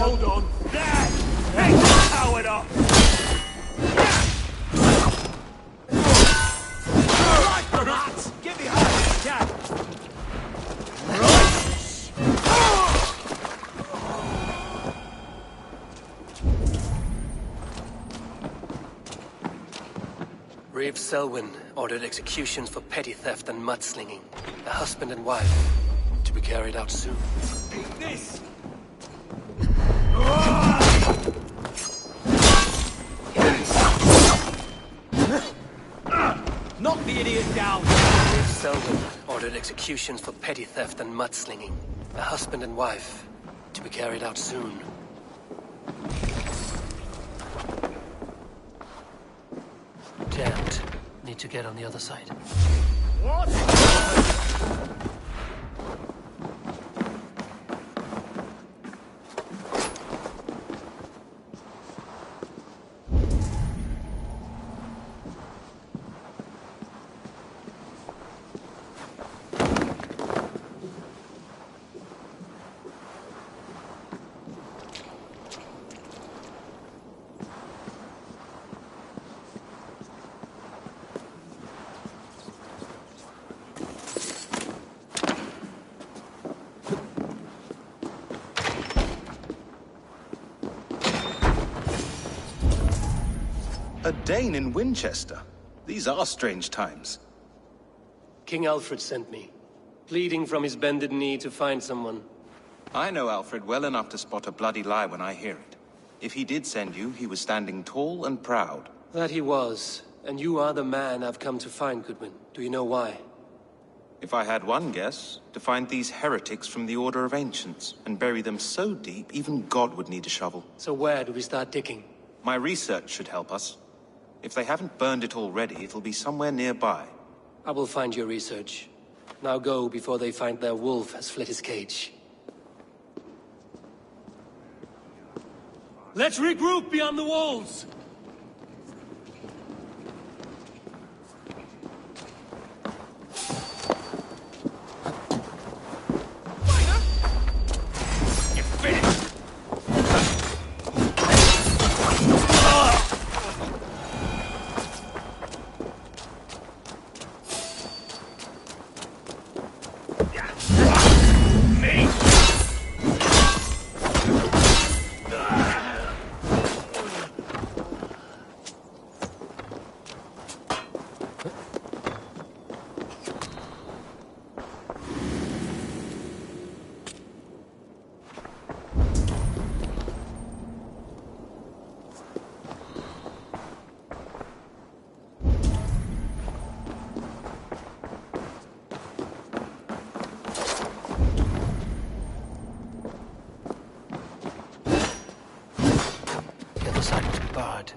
hold on. There! Take the coward up! Right, rats! Get behind me, Jack! Reeve Selwyn ordered executions for petty theft and mudslinging. A husband and wife, to be carried out soon. Eat this! Knock the idiot down! Reeve Selwyn ordered executions for petty theft and mudslinging. A husband and wife, to be carried out soon. Jammed. Need to get on the other side. What? A Dane in Winchester? These are strange times. King Alfred sent me, pleading from his bended knee to find someone. I know Alfred well enough to spot a bloody lie when I hear it. If he did send you, he was standing tall and proud. That he was, and you are the man I've come to find, Goodwin. Do you know why? If I had one guess, to find these heretics from the Order of Ancients, and bury them so deep, even God would need a shovel. So where do we start digging? My research should help us. If they haven't burned it already, it'll be somewhere nearby. I will find your research. Now go before they find their wolf has fled his cage. Let's regroup beyond the walls! Barred.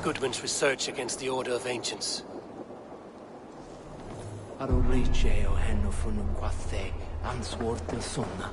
Goodwin's research against the Order of Ancients. Ar o riche o hen o ffwn o gwatheg answord y sona.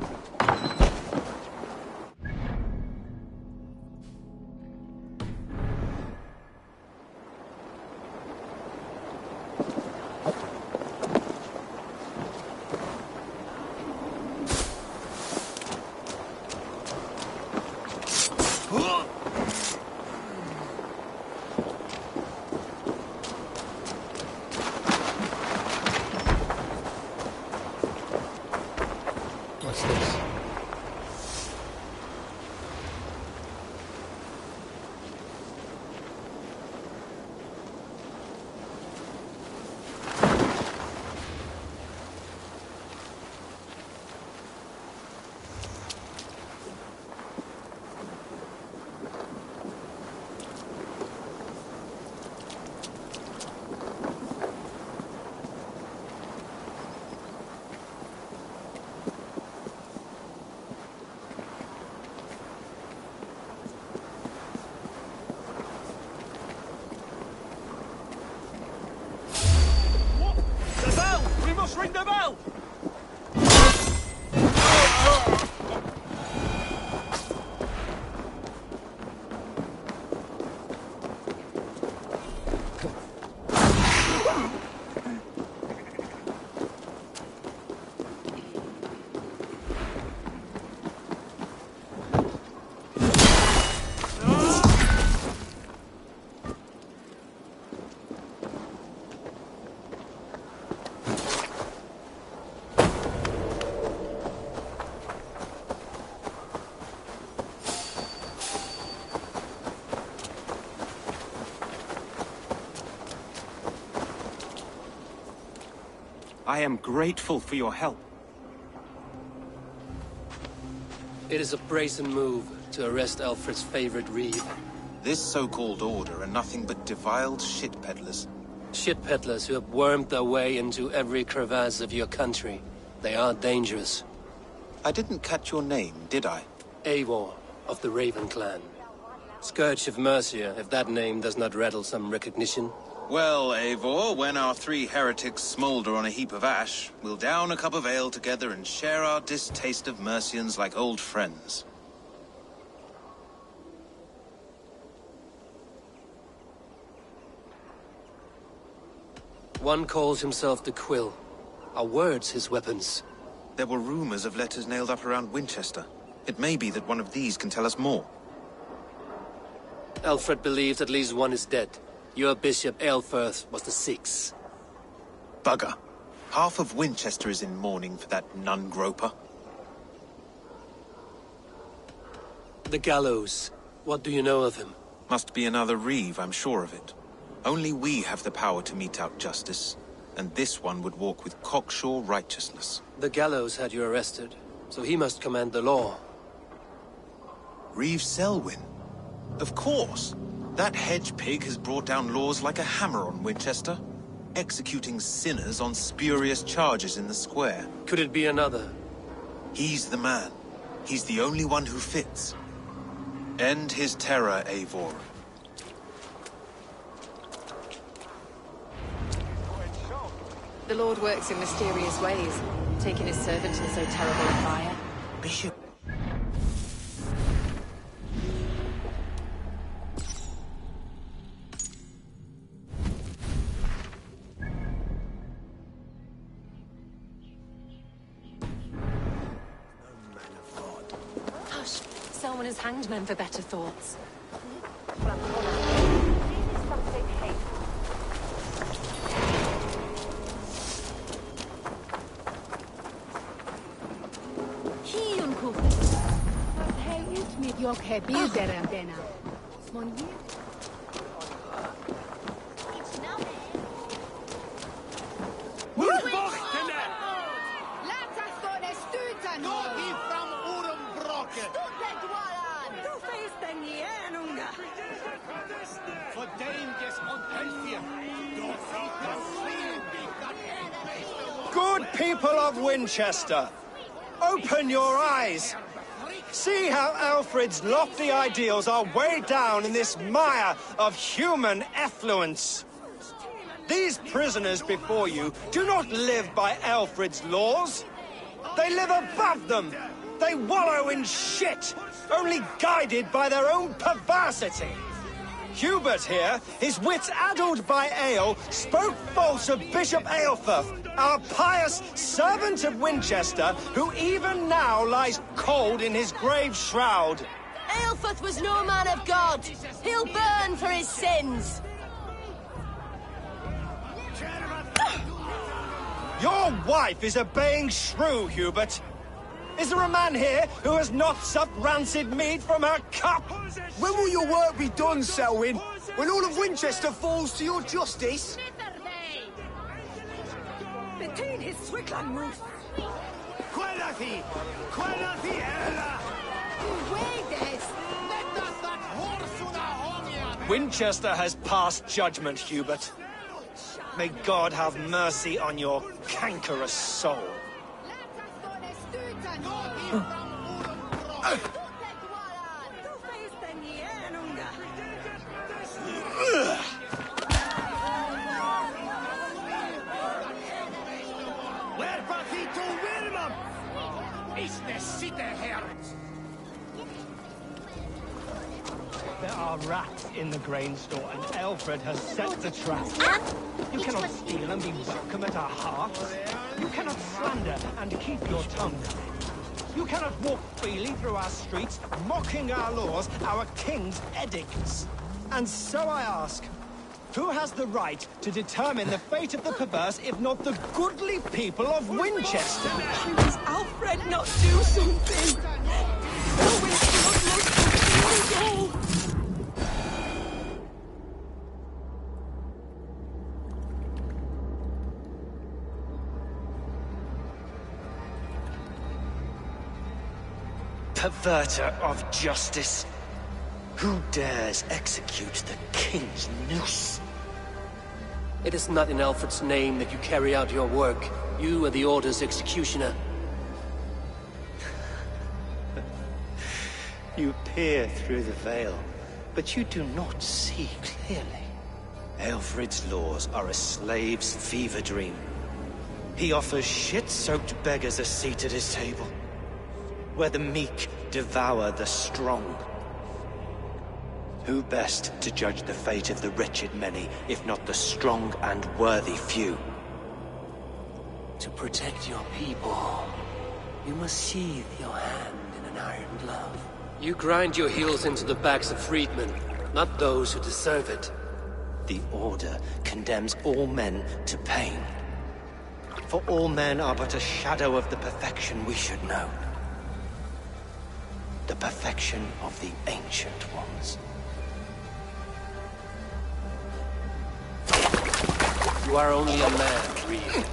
What's this? The bell! We must ring the bell! I am grateful for your help. It is a brazen move to arrest Alfred's favorite reeve. This so-called order are nothing but deviled shit peddlers. Shit peddlers who have wormed their way into every crevasse of your country. They are dangerous. I didn't catch your name, did I? Eivor, of the Raven clan. Scourge of Mercia, if that name does not rattle some recognition. Well, Eivor, when our three heretics smolder on a heap of ash, we'll down a cup of ale together and share our distaste of Mercians like old friends. One calls himself the Quill. Are words his weapons? There were rumors of letters nailed up around Winchester. It may be that one of these can tell us more. Alfred believes at least one is dead. Your Bishop Aelfirth was the sixth. Bugger. Half of Winchester is in mourning for that nun-groper. The gallows. What do you know of him? Must be another reeve, I'm sure of it. Only we have the power to mete out justice, and this one would walk with cocksure righteousness. The gallows had you arrested, so he must command the law. Reeve Selwyn? Of course! That hedge pig has brought down laws like a hammer on Winchester, executing sinners on spurious charges in the square. Could it be another? He's the man. He's the only one who fits. End his terror, Eivor. The Lord works in mysterious ways, taking his servant in so terrible a fire. Bishop. Hush! Someone has hanged men for better thoughts. Good people of Winchester, open your eyes. See how Alfred's lofty ideals are weighed down in this mire of human effluence. These prisoners before you do not live by Alfred's laws. They live above them. They wallow in shit, only guided by their own perversity. Hubert here, his wits addled by ale, spoke false of Bishop Aelfirth, our pious servant of Winchester, who even now lies cold in his grave shroud. Aelfirth was no man of God. He'll burn for his sins. Your wife is a baying shrew, Hubert. Is there a man here who has not supped rancid mead from her cup? When will your work be done, Selwyn? When all of Winchester falls to your justice? Between his Swickland moose. Winchester has passed judgment, Hubert. May God have mercy on your cankerous soul. There are rats in the grain store, and Alfred has set the trap. You cannot steal and be welcome at our hearths. You cannot slander and keep your tongue. You cannot walk freely through our streets, mocking our laws, our king's edicts. And so I ask, who has the right to determine the fate of the perverse, if not the goodly people of Winchester? Does Alfred not do something? Selwyn's blood must go. Perverter of justice. Who dares execute the king's noose? It is not in Alfred's name that you carry out your work. You are the Order's executioner. You peer through the veil, but you do not see clearly. Alfred's laws are a slave's fever dream. He offers shit-soaked beggars a seat at his table, where the meek devour the strong. Who best to judge the fate of the wretched many, if not the strong and worthy few? To protect your people, you must sheathe your hand in an iron glove. You grind your heels into the backs of freedmen, not those who deserve it. The Order condemns all men to pain. For all men are but a shadow of the perfection we should know. The perfection of the Ancient Ones. You are only a man, Reed.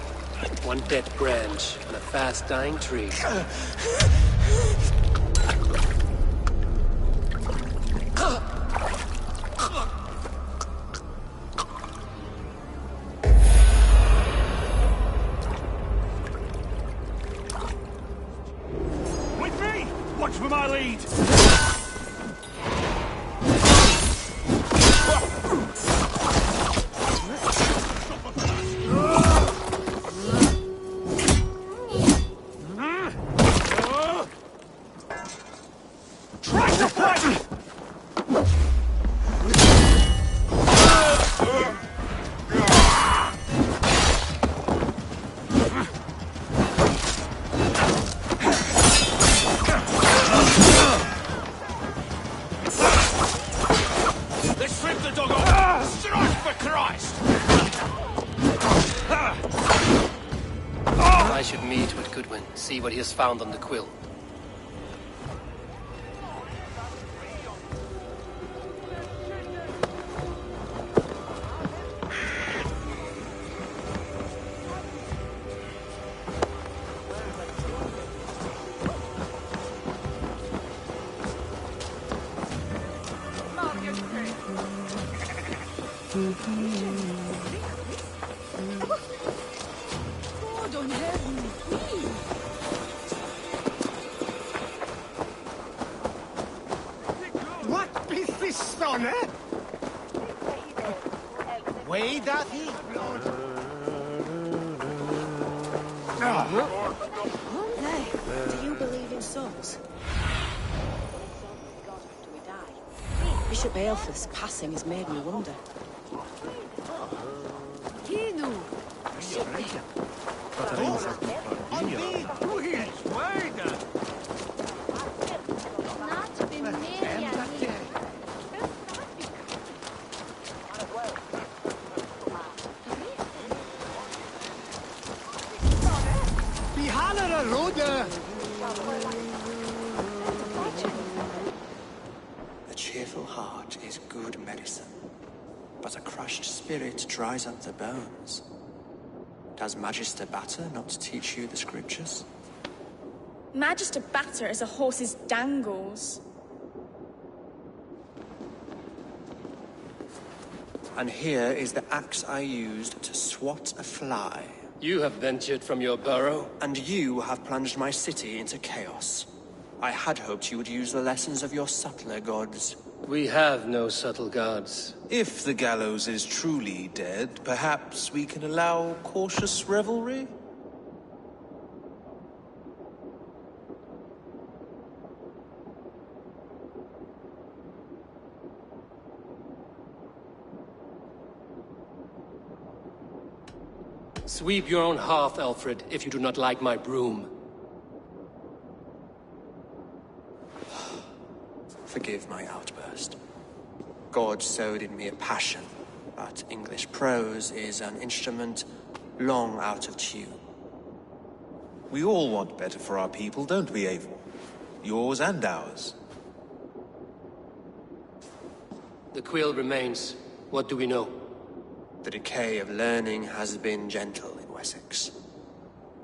One dead branch on a fast-dying tree. With me! Watch for my lead! I should meet with Goodwin, see what he has found on the quill. God on heaven, please. What is this, son, eh? way, doth he? Do you believe in souls? Bishop Aelfus passing has made me wonder. A cheerful heart is good medicine, but a crushed spirit dries up the bones. Does Magister Batter not teach you the scriptures? Magister Batter is a horse's dangles. And here is the axe I used to swat a fly. You have ventured from your burrow? And you have plunged my city into chaos. I had hoped you would use the lessons of your subtler gods. We have no subtle gods. If the gallows is truly dead, perhaps we can allow cautious revelry? Sweep your own hearth, Alfred, if you do not like my broom. Forgive my outburst. God sowed in me a passion, but English prose is an instrument long out of tune. We all want better for our people, don't we, Eivor? Yours and ours. The quill remains. What do we know? The decay of learning has been gentle in Wessex.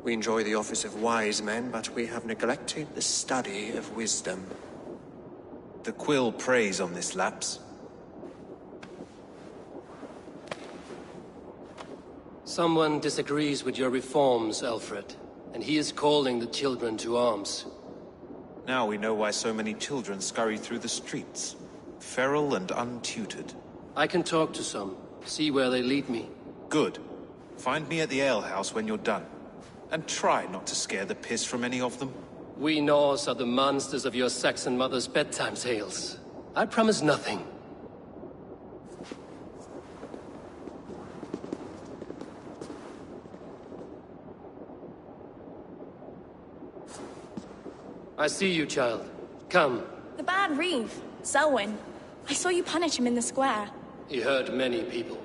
We enjoy the office of wise men, but we have neglected the study of wisdom. The quill preys on this lapse. Someone disagrees with your reforms, Alfred, and he is calling the children to arms. Now we know why so many children scurry through the streets, feral and untutored. I can talk to some, see where they lead me. Good. Find me at the alehouse when you're done. And try not to scare the piss from any of them. We Norse are the monsters of your Saxon mother's bedtime tales. I promise nothing. I see you, child. Come. The bad Reeve, Selwyn. I saw you punish him in the square. He hurt many people.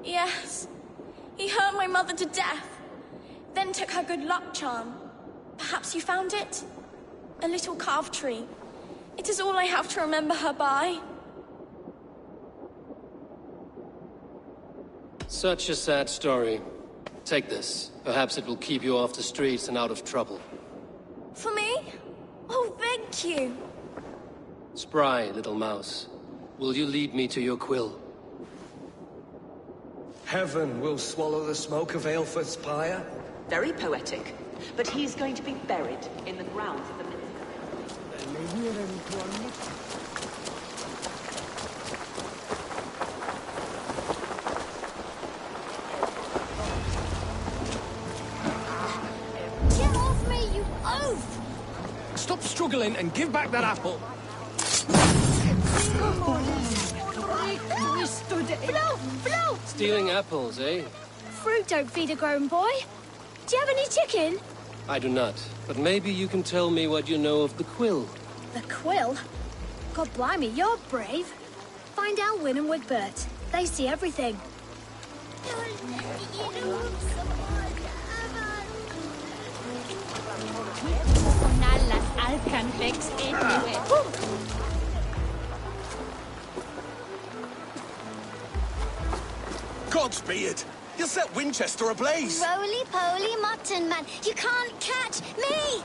Yes. He hurt my mother to death. Then took her good luck charm. Perhaps you found it? A little carved tree. It is all I have to remember her by. Such a sad story. Take this. Perhaps it will keep you off the streets and out of trouble. For me? Oh, thank you. Spry, little mouse. Will you lead me to your quill? Heaven will swallow the smoke of Aelfred's pyre. Very poetic. But he's going to be buried in the grounds of the Minster. Get off me, you oaf! Stop struggling and give back that apple. Float! Stealing apples, eh? Fruit don't feed a grown boy. Do you have any chicken? I do not, but maybe you can tell me what you know of the quill. The quill? God blimey, you're brave. Find Alwyn and Wigbert. They see everything. Godspeed! You'll set Winchester ablaze! Roly-poly mutton man, you can't catch me!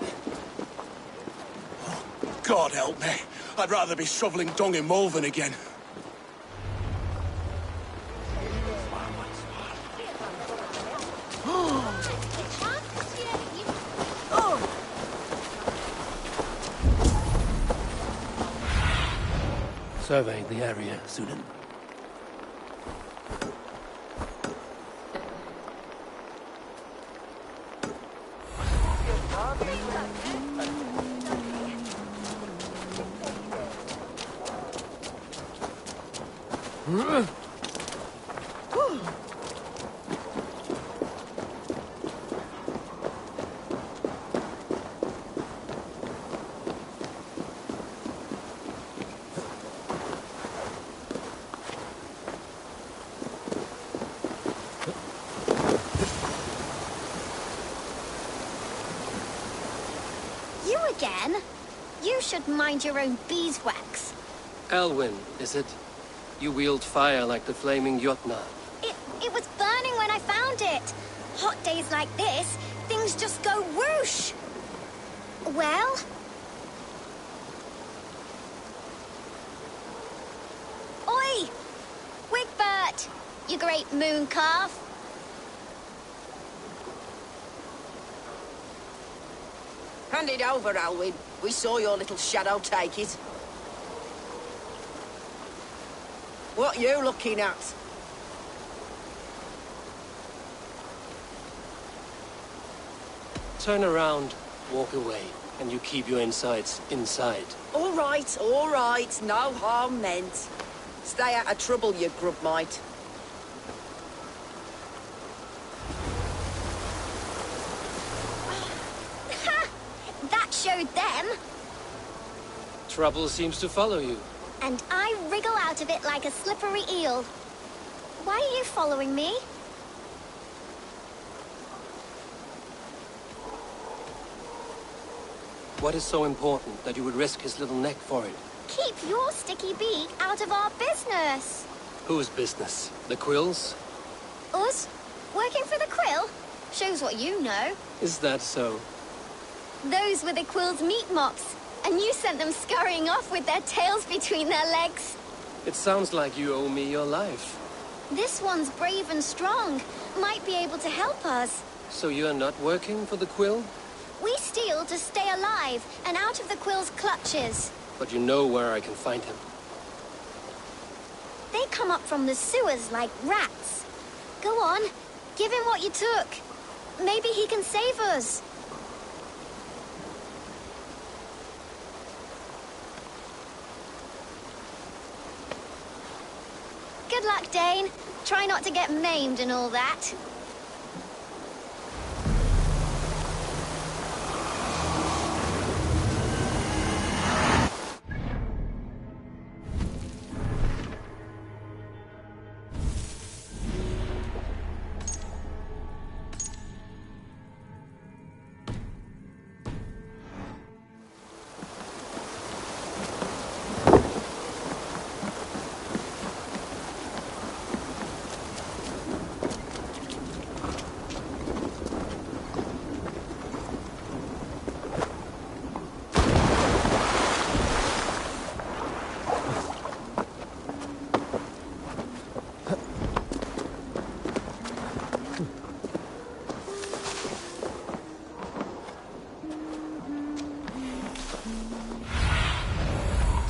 God help me. I'd rather be shoveling dung in Malvern again. Survey the area, Sunan. You again? You should mind your own beeswax. Elwyn, is it? You wield fire like the flaming Jotnar. It was burning when I found it. Hot days like this, things just go whoosh. Well? Oi! Wigbert! You great moon calf. Hand it over, Alwyn. We saw your little shadow take it. What you looking at? Turn around, walk away, and you keep your insides inside. All right. No harm meant. Stay out of trouble, you grub mite. That showed them. Trouble seems to follow you. And I wriggle out of it like a slippery eel. Why are you following me? What is so important that you would risk his little neck for it? Keep your sticky beak out of our business. Whose business? The Quills? Us? Working for the Quill? Shows what you know. Is that so? Those were the Quill's meat mops, and you sent them scurrying off with their tails between their legs. It sounds like you owe me your life. This one's brave and strong. Might be able to help us. So you're not working for the Quill? We steal to stay alive and out of the Quill's clutches. But you know where I can find him. They come up from the sewers like rats. Go on, give him what you took. Maybe he can save us. Good luck, Dane. Try not to get maimed and all that.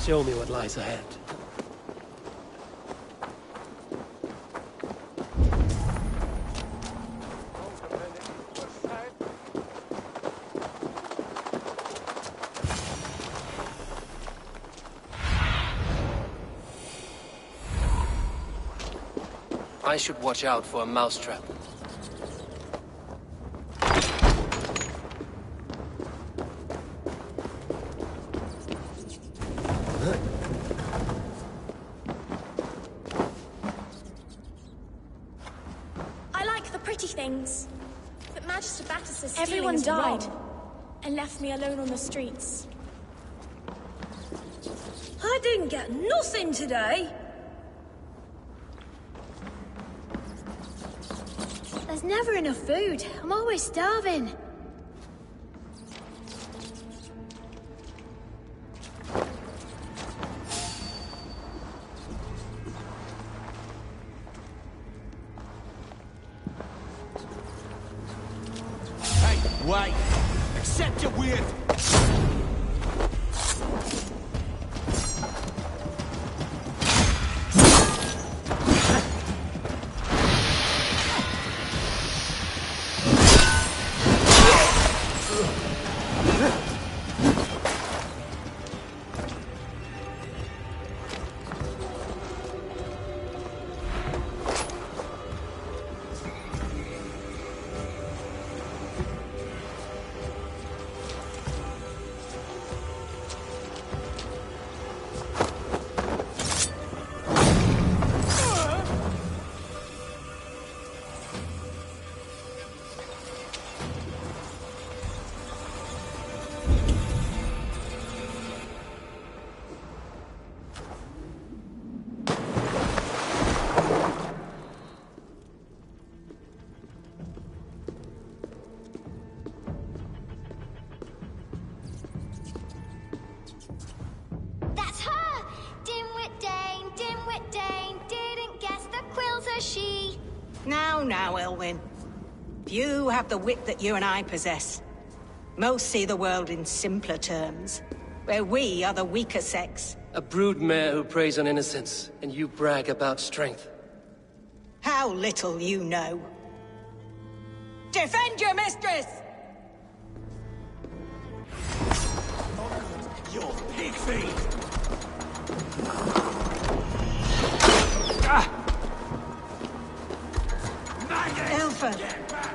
Show me what lies ahead. I should watch out for a mousetrap. But Magister Battus' Everyone is died. wrong, and left me alone on the streets. I didn't get nothing today. There's never enough food. I'm always starving. Wait! Accept your weird... Now, Elwyn. Few have the wit that you and I possess. Most see the world in simpler terms, where we are the weaker sex. A broodmare who preys on innocence, and you brag about strength. How little you know. Defend your mistress! Your pig feed! Elford,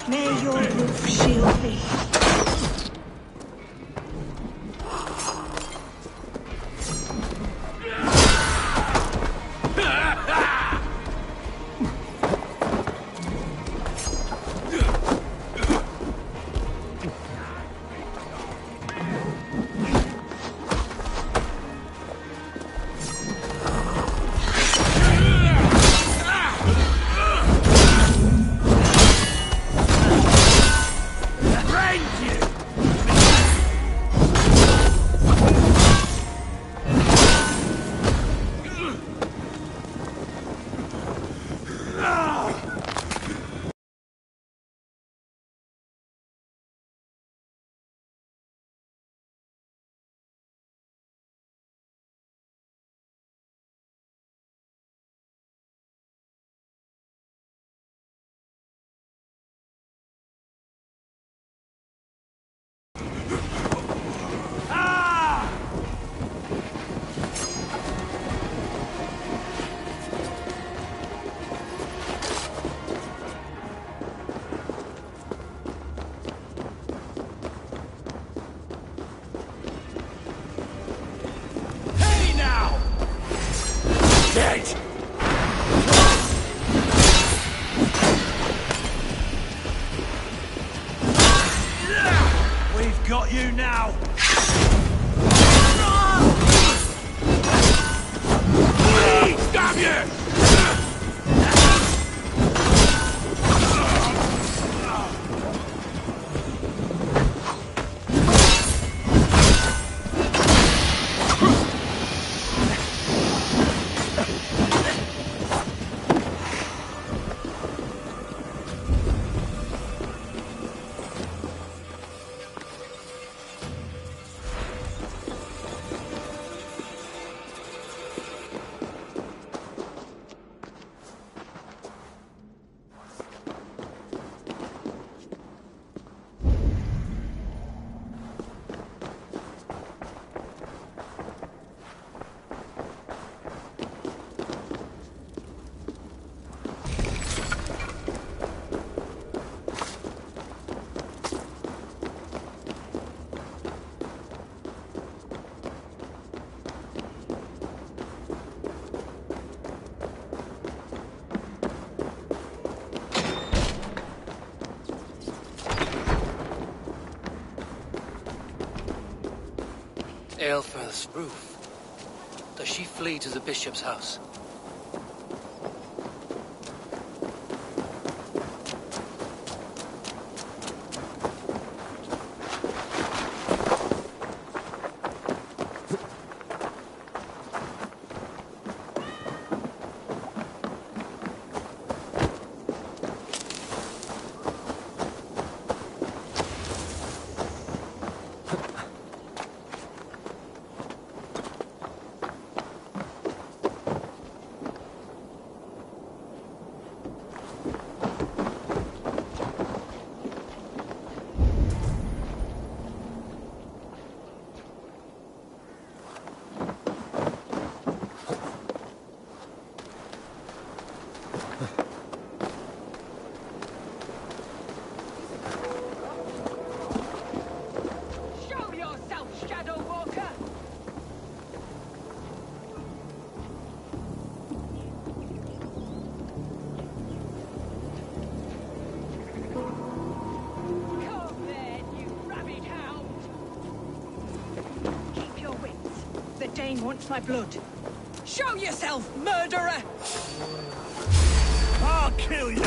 may your roof shield me. We've got you now! Damn you! Aelfirth's roof. Does she flee to the bishop's house? Dane wants my blood. Show yourself, murderer! I'll kill you!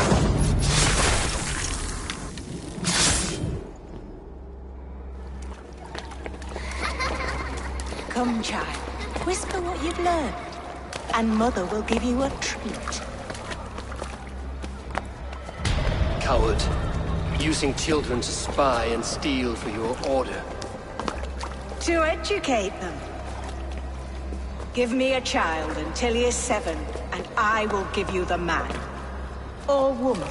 Come, child. Whisper what you've learned, and Mother will give you a treat. coward. Using children to spy and steal for your order. To educate them. Give me a child until he is 7, and I will give you the man. Or woman.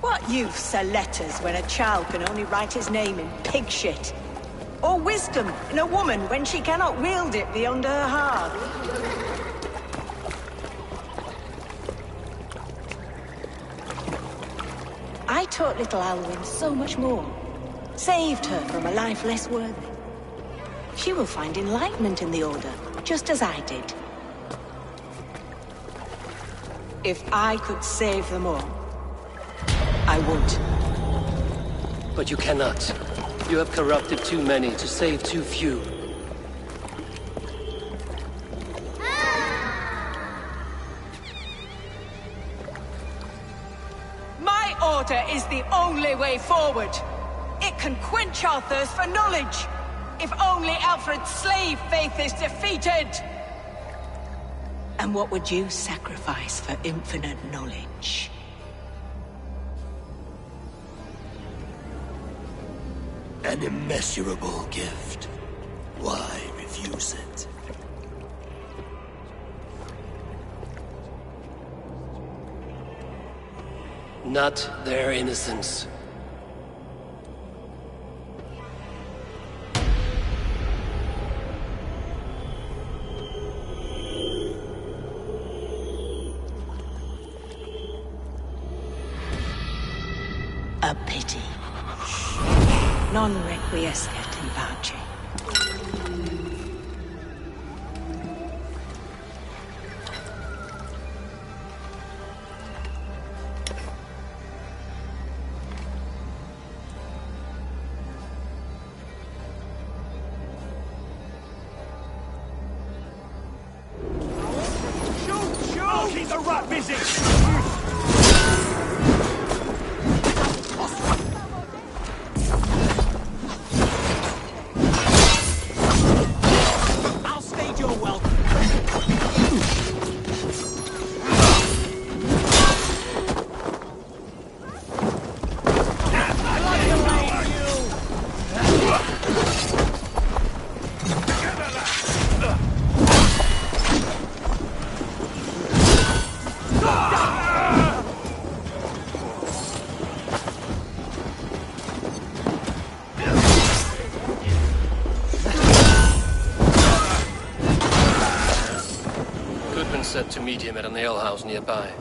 What use are letters when a child can only write his name in pig shit? Or wisdom in a woman when she cannot wield it beyond her heart? I taught little Alwyn so much more. Saved her from a life less worthy. She will find enlightenment in the Order, just as I did. If I could save them all, I would. But you cannot. You have corrupted too many to save too few. My order is the only way forward. It can quench our thirst for knowledge. If only Alfred's slave faith is defeated. And what would you sacrifice for infinite knowledge? An immeasurable gift. Why refuse it? Not their innocence. A pity. Non requiescat in pace. Shoot! Keep the rat busy! Set to meet him at an alehouse nearby.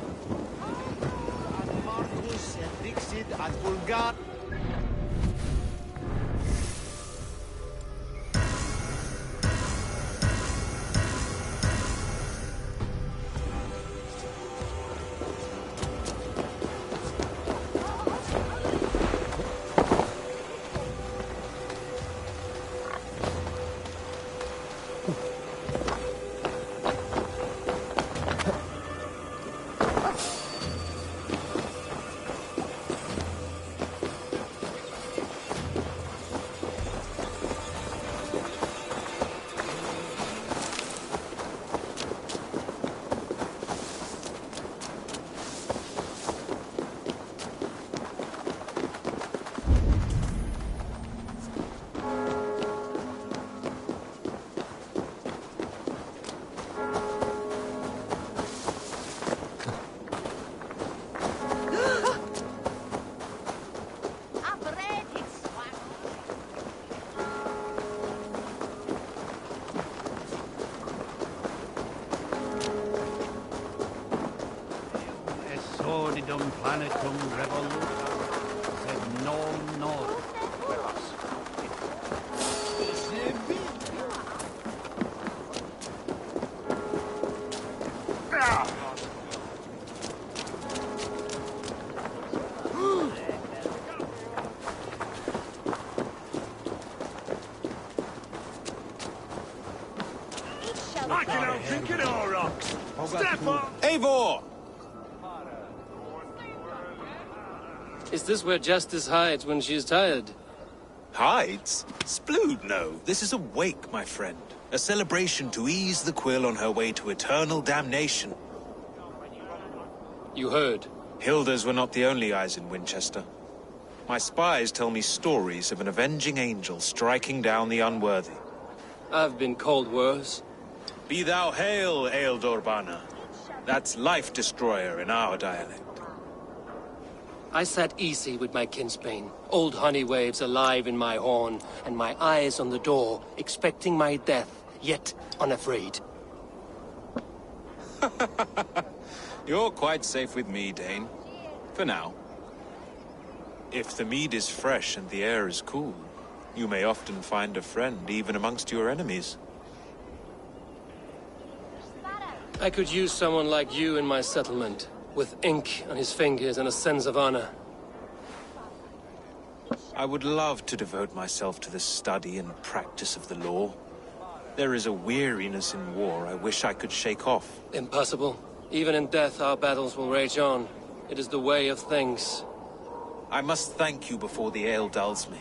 Sordidum planetum revolutum, sed non nor. I can outthink it all, rocks! Step up! Eivor! Is this where Justice hides when she is tired? Hides? Splood, no. This is a wake, my friend. A celebration to ease the quill on her way to eternal damnation. You heard. Hilda's were not the only eyes in Winchester. My spies tell me stories of an avenging angel striking down the unworthy. I've been called worse. Be thou hail, Ealdor. That's Life Destroyer in our dialect. I sat easy with my kinsbane, old honey waves alive in my horn, and my eyes on the door, expecting my death, yet unafraid. You're quite safe with me, Dane. For now. If the mead is fresh and the air is cool, you may often find a friend even amongst your enemies. I could use someone like you in my settlement, with ink on his fingers and a sense of honor. I would love to devote myself to the study and practice of the law. There is a weariness in war I wish I could shake off. Impossible. Even in death, our battles will rage on. It is the way of things. I must thank you before the ale dulls me.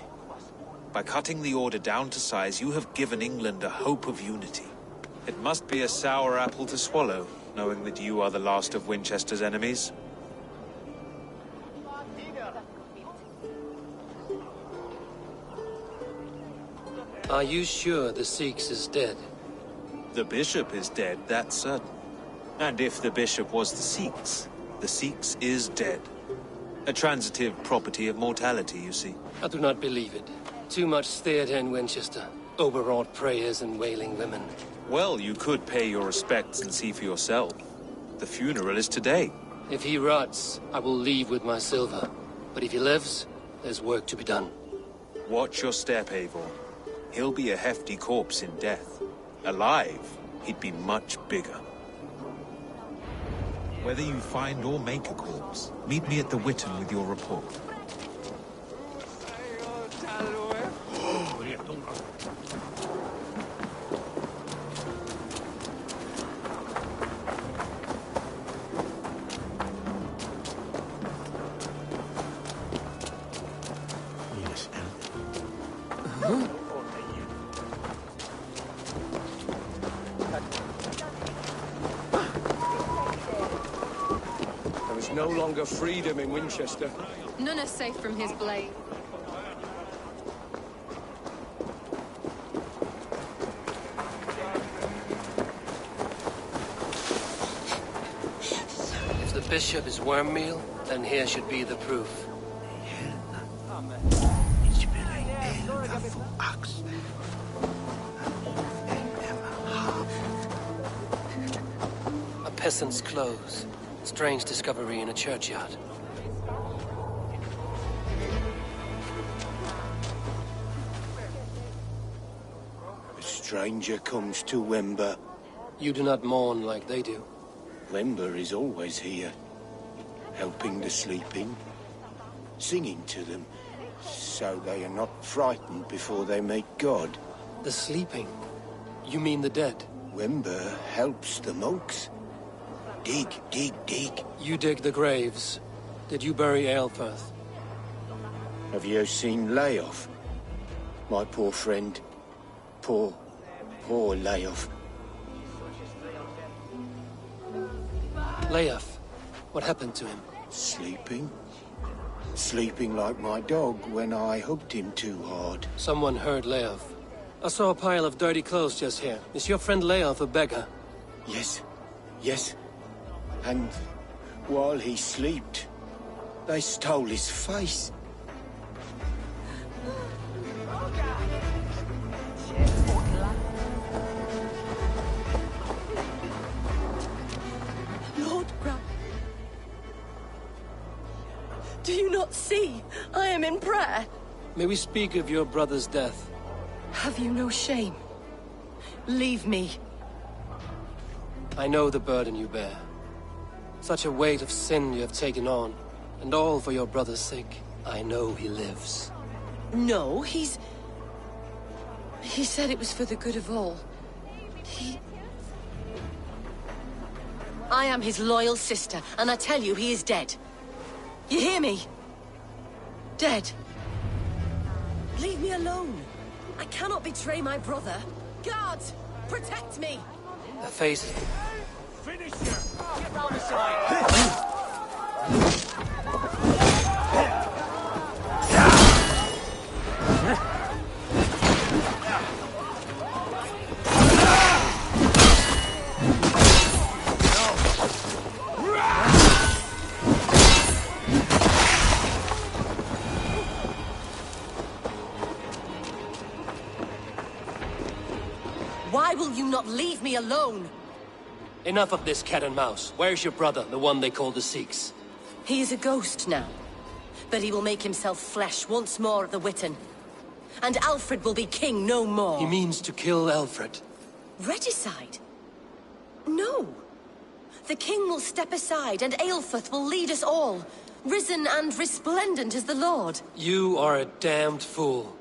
By cutting the order down to size, you have given England a hope of unity. It must be a sour apple to swallow, knowing that you are the last of Winchester's enemies. Are you sure the Sikhs is dead? The bishop is dead, that's certain. And if the bishop was the Sikhs is dead. A transitive property of mortality, you see. I do not believe it. Too much theater in Winchester. Overwrought prayers and wailing women. Well, you could pay your respects and see for yourself. The funeral is today. If he rots, I will leave with my silver. But if he lives, there's work to be done. Watch your step, Eivor. He'll be a hefty corpse in death. Alive, he'd be much bigger. Whether you find or make a corpse, meet me at the Witten with your report. There is no longer freedom in Winchester. None are safe from his blade. If the bishop is worm meal, then here should be the proof. A peasant's clothes. Strange discovery in a churchyard. A stranger comes to Wember. You do not mourn like they do. Wember is always here, helping the sleeping, singing to them, so they are not frightened before they meet God. The sleeping? You mean the dead? Wember helps the monks. Dig, dig, dig. You dig the graves. Did you bury Aelfirth? Have you seen Leof? My poor friend. Poor Leof. Leof, what happened to him? Sleeping. Sleeping like my dog when I hugged him too hard. Someone heard Leof. I saw a pile of dirty clothes just here. Is your friend Leof a beggar? Yes. Yes. And while he slept, they stole his face. Lord Grant, do you not see? I am in prayer. May we speak of your brother's death? Have you no shame? Leave me. I know the burden you bear. Such a weight of sin you have taken on, and all for your brother's sake. I know he lives. No, He said it was for the good of all. I am his loyal sister, and I tell you he is dead. You hear me? Dead. Leave me alone. I cannot betray my brother. Guards, protect me! The face... Finish her! Get round the side! leave me alone! Enough of this cat and mouse. Where's your brother, the one they call the Sikhs? He is a ghost now. But he will make himself flesh once more at the Witten. And Alfred will be king no more. He means to kill Alfred. Regicide? No. The king will step aside, and Aelfrith will lead us all. Risen and resplendent as the Lord. You are a damned fool.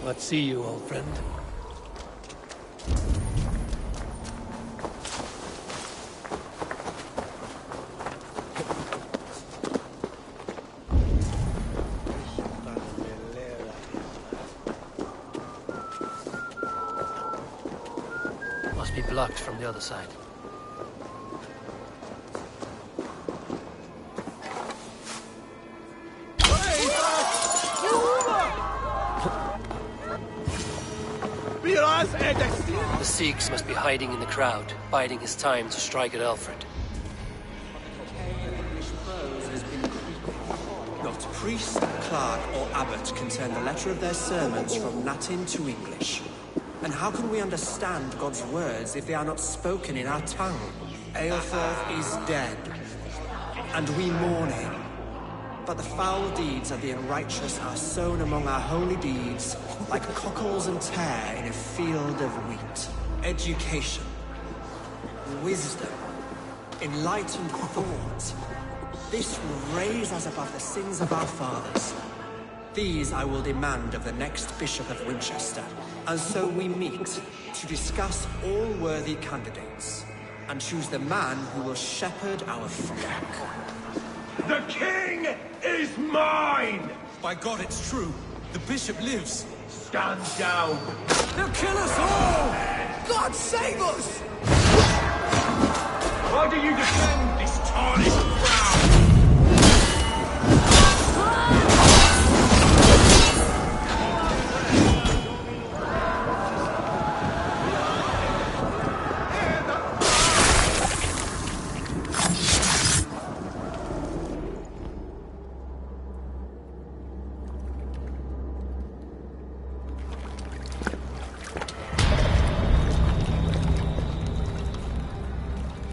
Let's see you, old friend. Must be blocked from the other side. The Sikhs must be hiding in the crowd, biding his time to strike at Alfred. Not priest, clerk, or abbot can turn the letter of their sermons from Latin to English. And how can we understand God's words if they are not spoken in our tongue? Aelfrith is dead, and we mourn him. But the foul deeds of the unrighteous are sown among our holy deeds, like cockles and tare in a field of wheat. Education, wisdom, enlightened thought. This will raise us above the sins of our fathers. These I will demand of the next Bishop of Winchester. And so we meet to discuss all worthy candidates, and choose the man who will shepherd our flock. The king is mine! By God, it's true. The bishop lives. Stand down! They'll kill us all! God save us! Why do you defend this tarnished crown?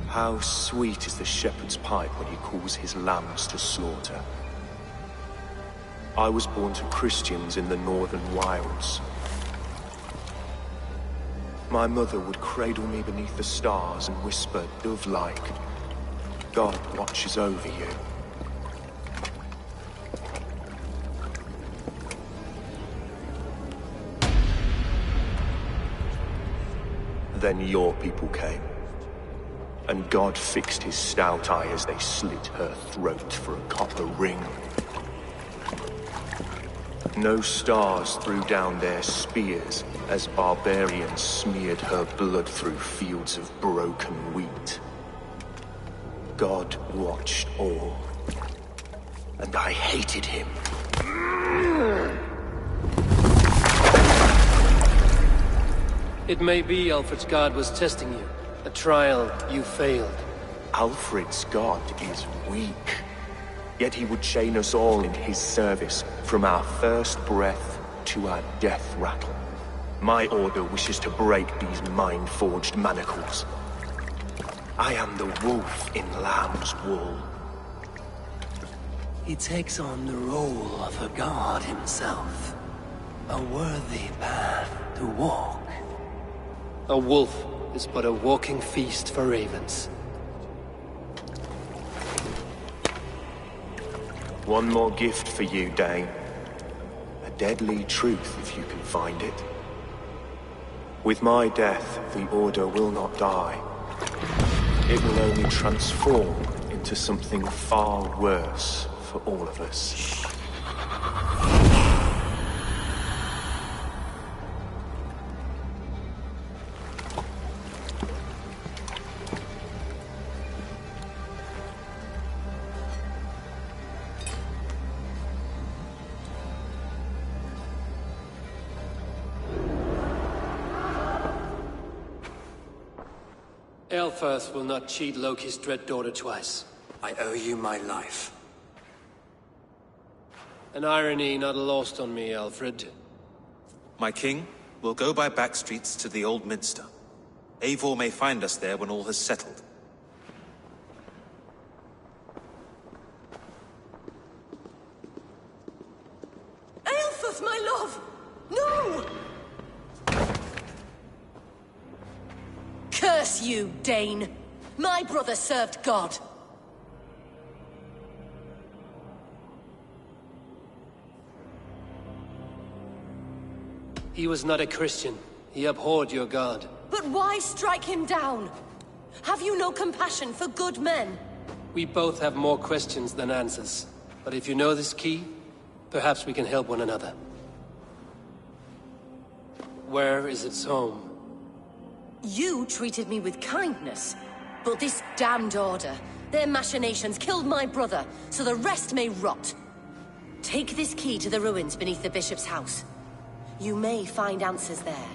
How sweet is the shepherd's pipe when he calls his lambs to slaughter. I was born to Christians in the northern wilds. My mother would cradle me beneath the stars and whisper, dove-like, God watches over you. Then your people came. And God fixed his stout eye as they slit her throat for a copper ring. No stars threw down their spears as barbarians smeared her blood through fields of broken wheat. God watched all, and I hated him. It may be Alfred's god was testing you. A trial you failed. Alfred's god is weak. Yet he would chain us all in his service, from our first breath to our death rattle. My order wishes to break these mind-forged manacles. I am the wolf in lamb's wool. He takes on the role of a god himself. A worthy path to walk. A wolf is but a walking feast for ravens. One more gift for you, Dane. A deadly truth, if you can find it. With my death, the Order will not die. It will only transform into something far worse for all of us. Elfirth will not cheat Loki's dread daughter twice. I owe you my life. An irony not lost on me, Alfred. My king, we'll go by back streets to the Old Minster. Eivor may find us there when all has settled. Aelfirth, my love! No! Curse you, Dane! My brother served God. He was not a Christian. He abhorred your god. But why strike him down? Have you no compassion for good men? We both have more questions than answers. But if you know this key, perhaps we can help one another. Where is its home? You treated me with kindness, but this damned Order, their machinations killed my brother, so the rest may rot. Take this key to the ruins beneath the Bishop's house. You may find answers there.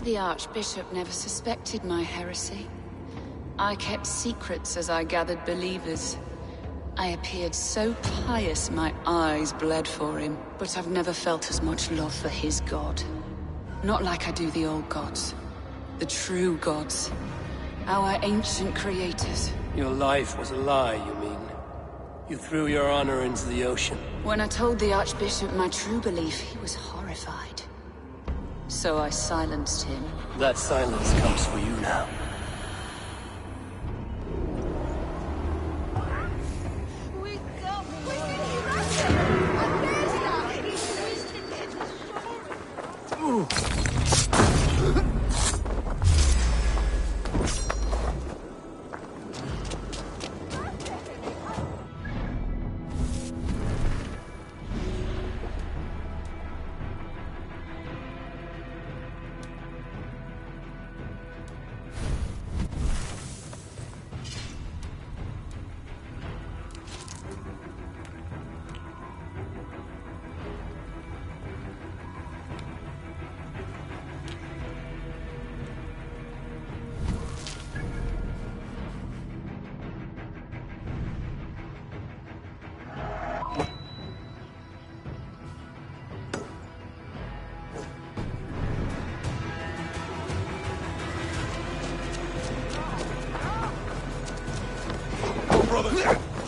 The Archbishop never suspected my heresy. I kept secrets as I gathered believers. I appeared so pious my eyes bled for him. But I've never felt as much love for his god. Not like I do the old gods. The true gods. Our ancient creators. Your life was a lie, you mean? You threw your honor into the ocean. When I told the Archbishop my true belief, he was horrified. So I silenced him. That silence comes for you now.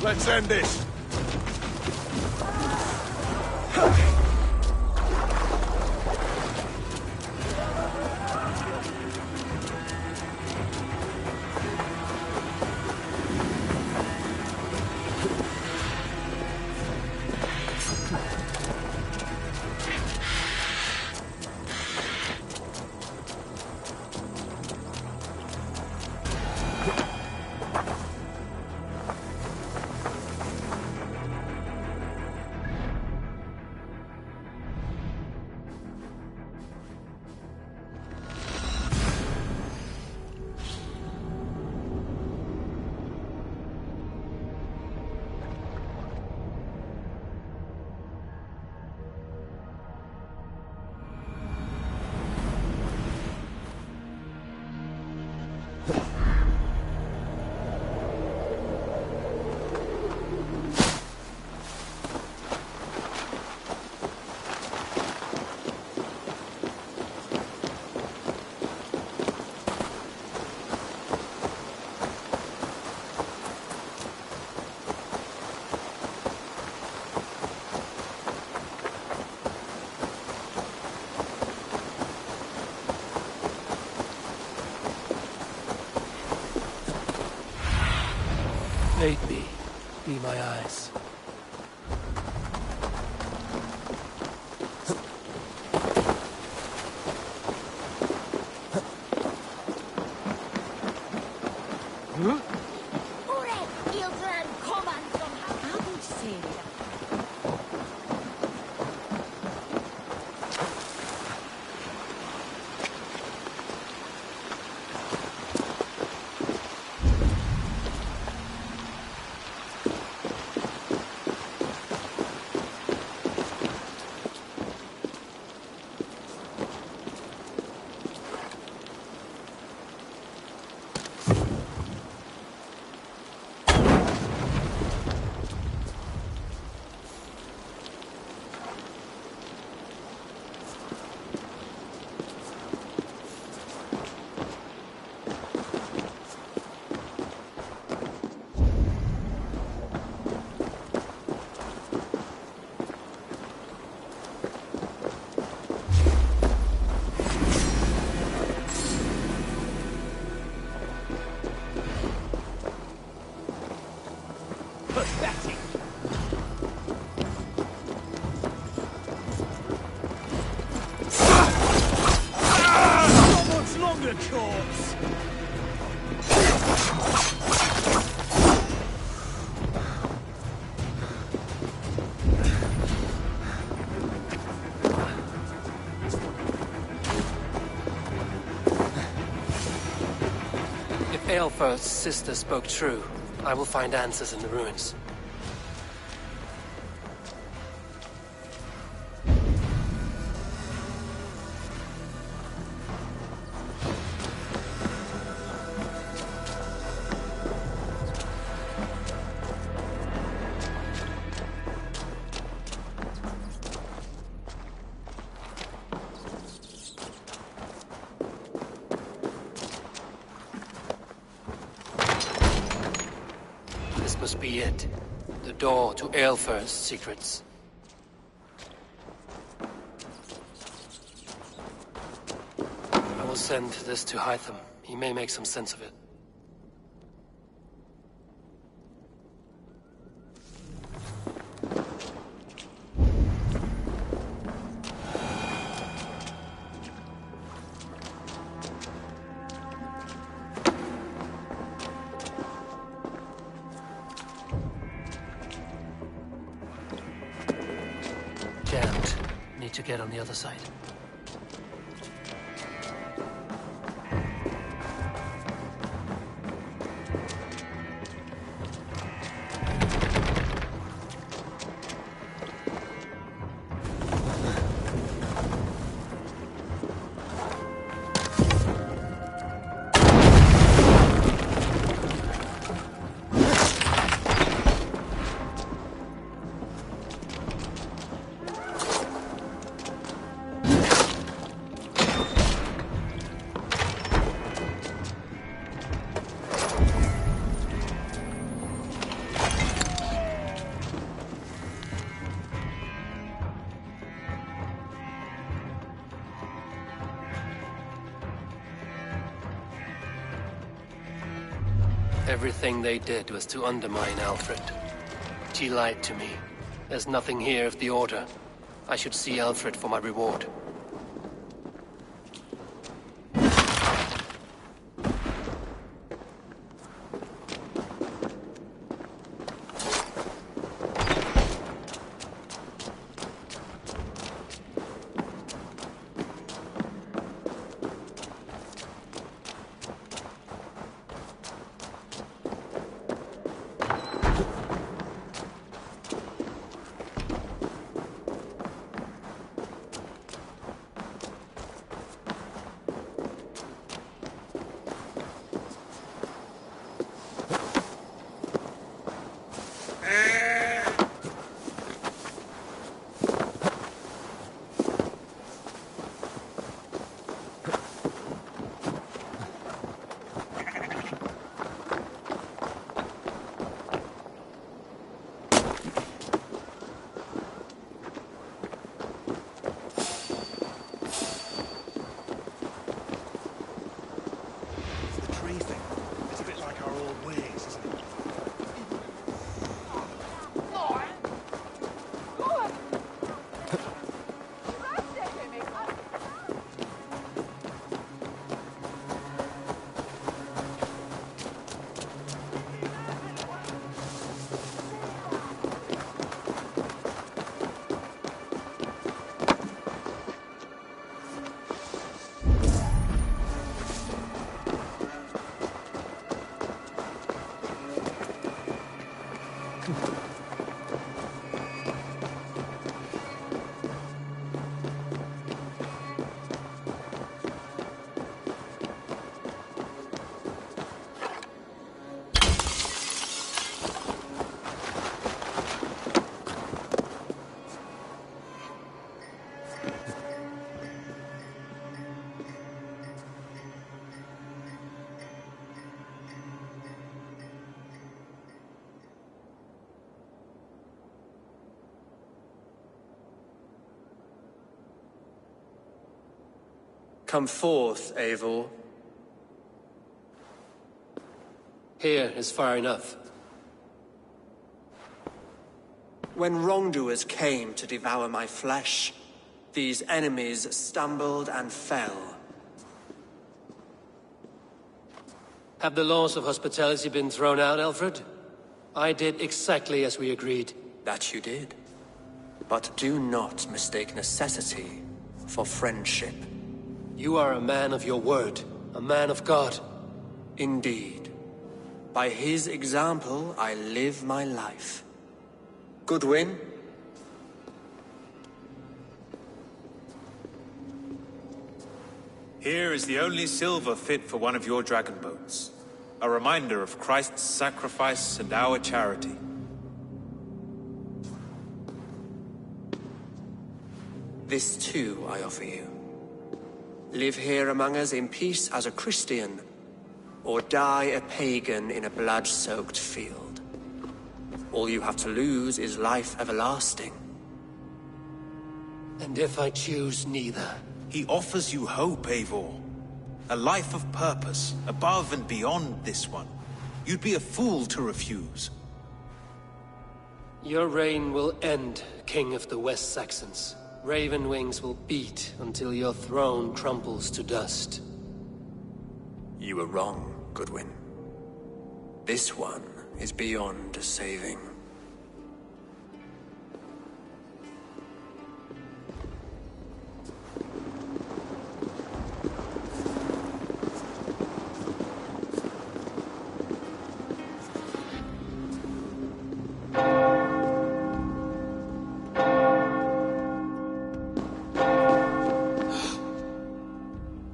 Let's end this. Aid me. Be my eyes. Aelfir's sister spoke true. I will find answers in the ruins. Must be it. The door to Aelfir's secrets. I will send this to Hytham. He may make some sense of it. Jammed. Need to get on the other side. Everything they did was to undermine Alfred. She lied to me. There's nothing here of the Order. I should see Alfred for my reward. Come forth, Eivor. Here is far enough. When wrongdoers came to devour my flesh, these enemies stumbled and fell. Have the laws of hospitality been thrown out, Alfred? I did exactly as we agreed. That you did. But do not mistake necessity for friendship. You are a man of your word, a man of God. Indeed. By his example, I live my life. Goodwin? Here is the only silver fit for one of your dragon boats. A reminder of Christ's sacrifice and our charity. This too I offer you. Live here among us in peace as a Christian, or die a pagan in a blood-soaked field. All you have to lose is life everlasting. And if I choose neither? He offers you hope, Eivor. A life of purpose, above and beyond this one. You'd be a fool to refuse. Your reign will end, King of the West Saxons. Raven wings will beat until your throne crumbles to dust. You were wrong, Goodwin. This one is beyond saving.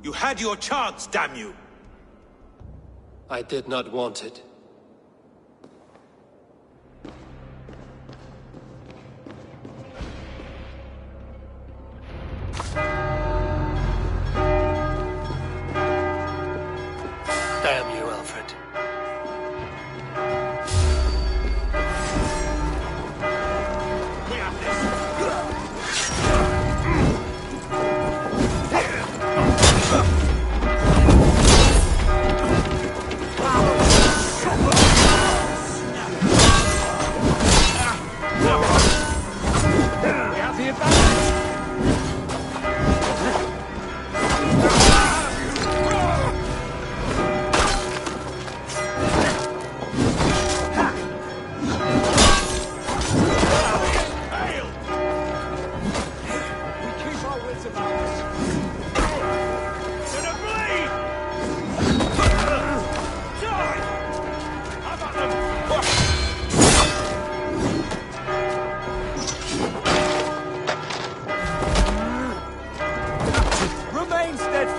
You had your chance, damn you! I did not want it. Damn you, Alfred.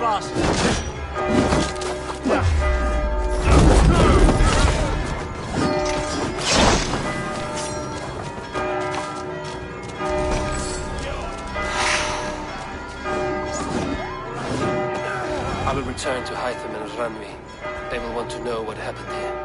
fast. I will return to Hytham and Ranvi. They will want to know what happened here.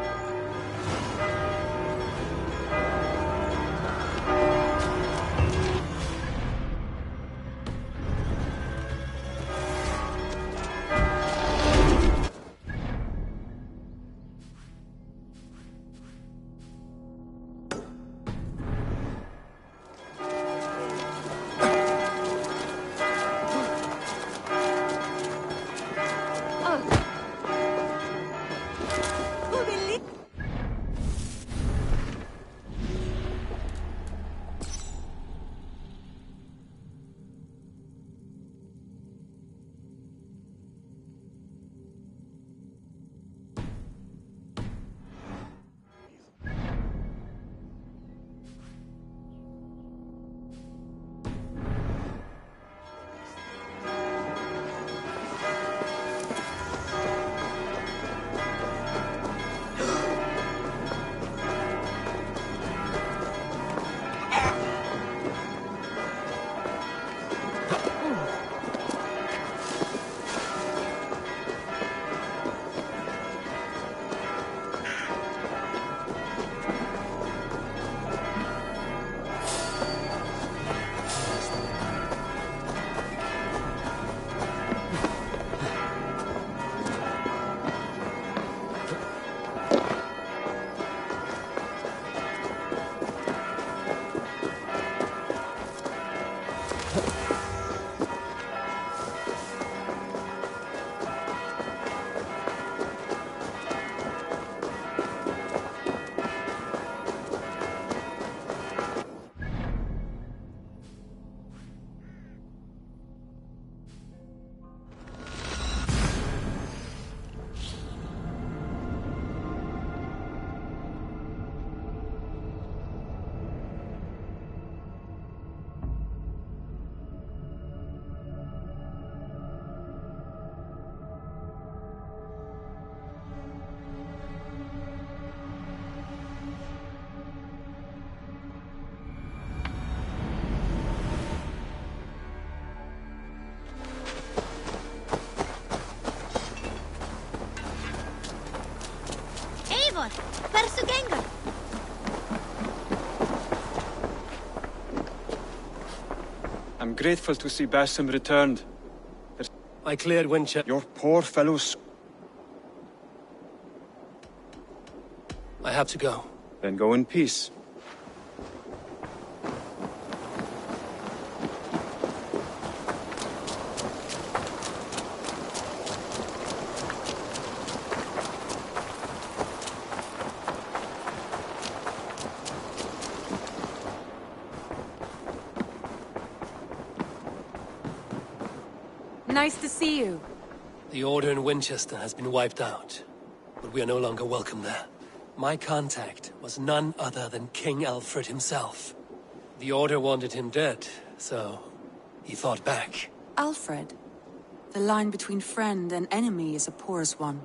Verso Gengar. I'm grateful to see Basim returned. I cleared Winchester. Your poor fellows. I have to go. Then go in peace. Nice to see you. The Order in Winchester has been wiped out, but we are no longer welcome there. My contact was none other than King Alfred himself. The Order wanted him dead, so he fought back. Alfred? The line between friend and enemy is a porous one.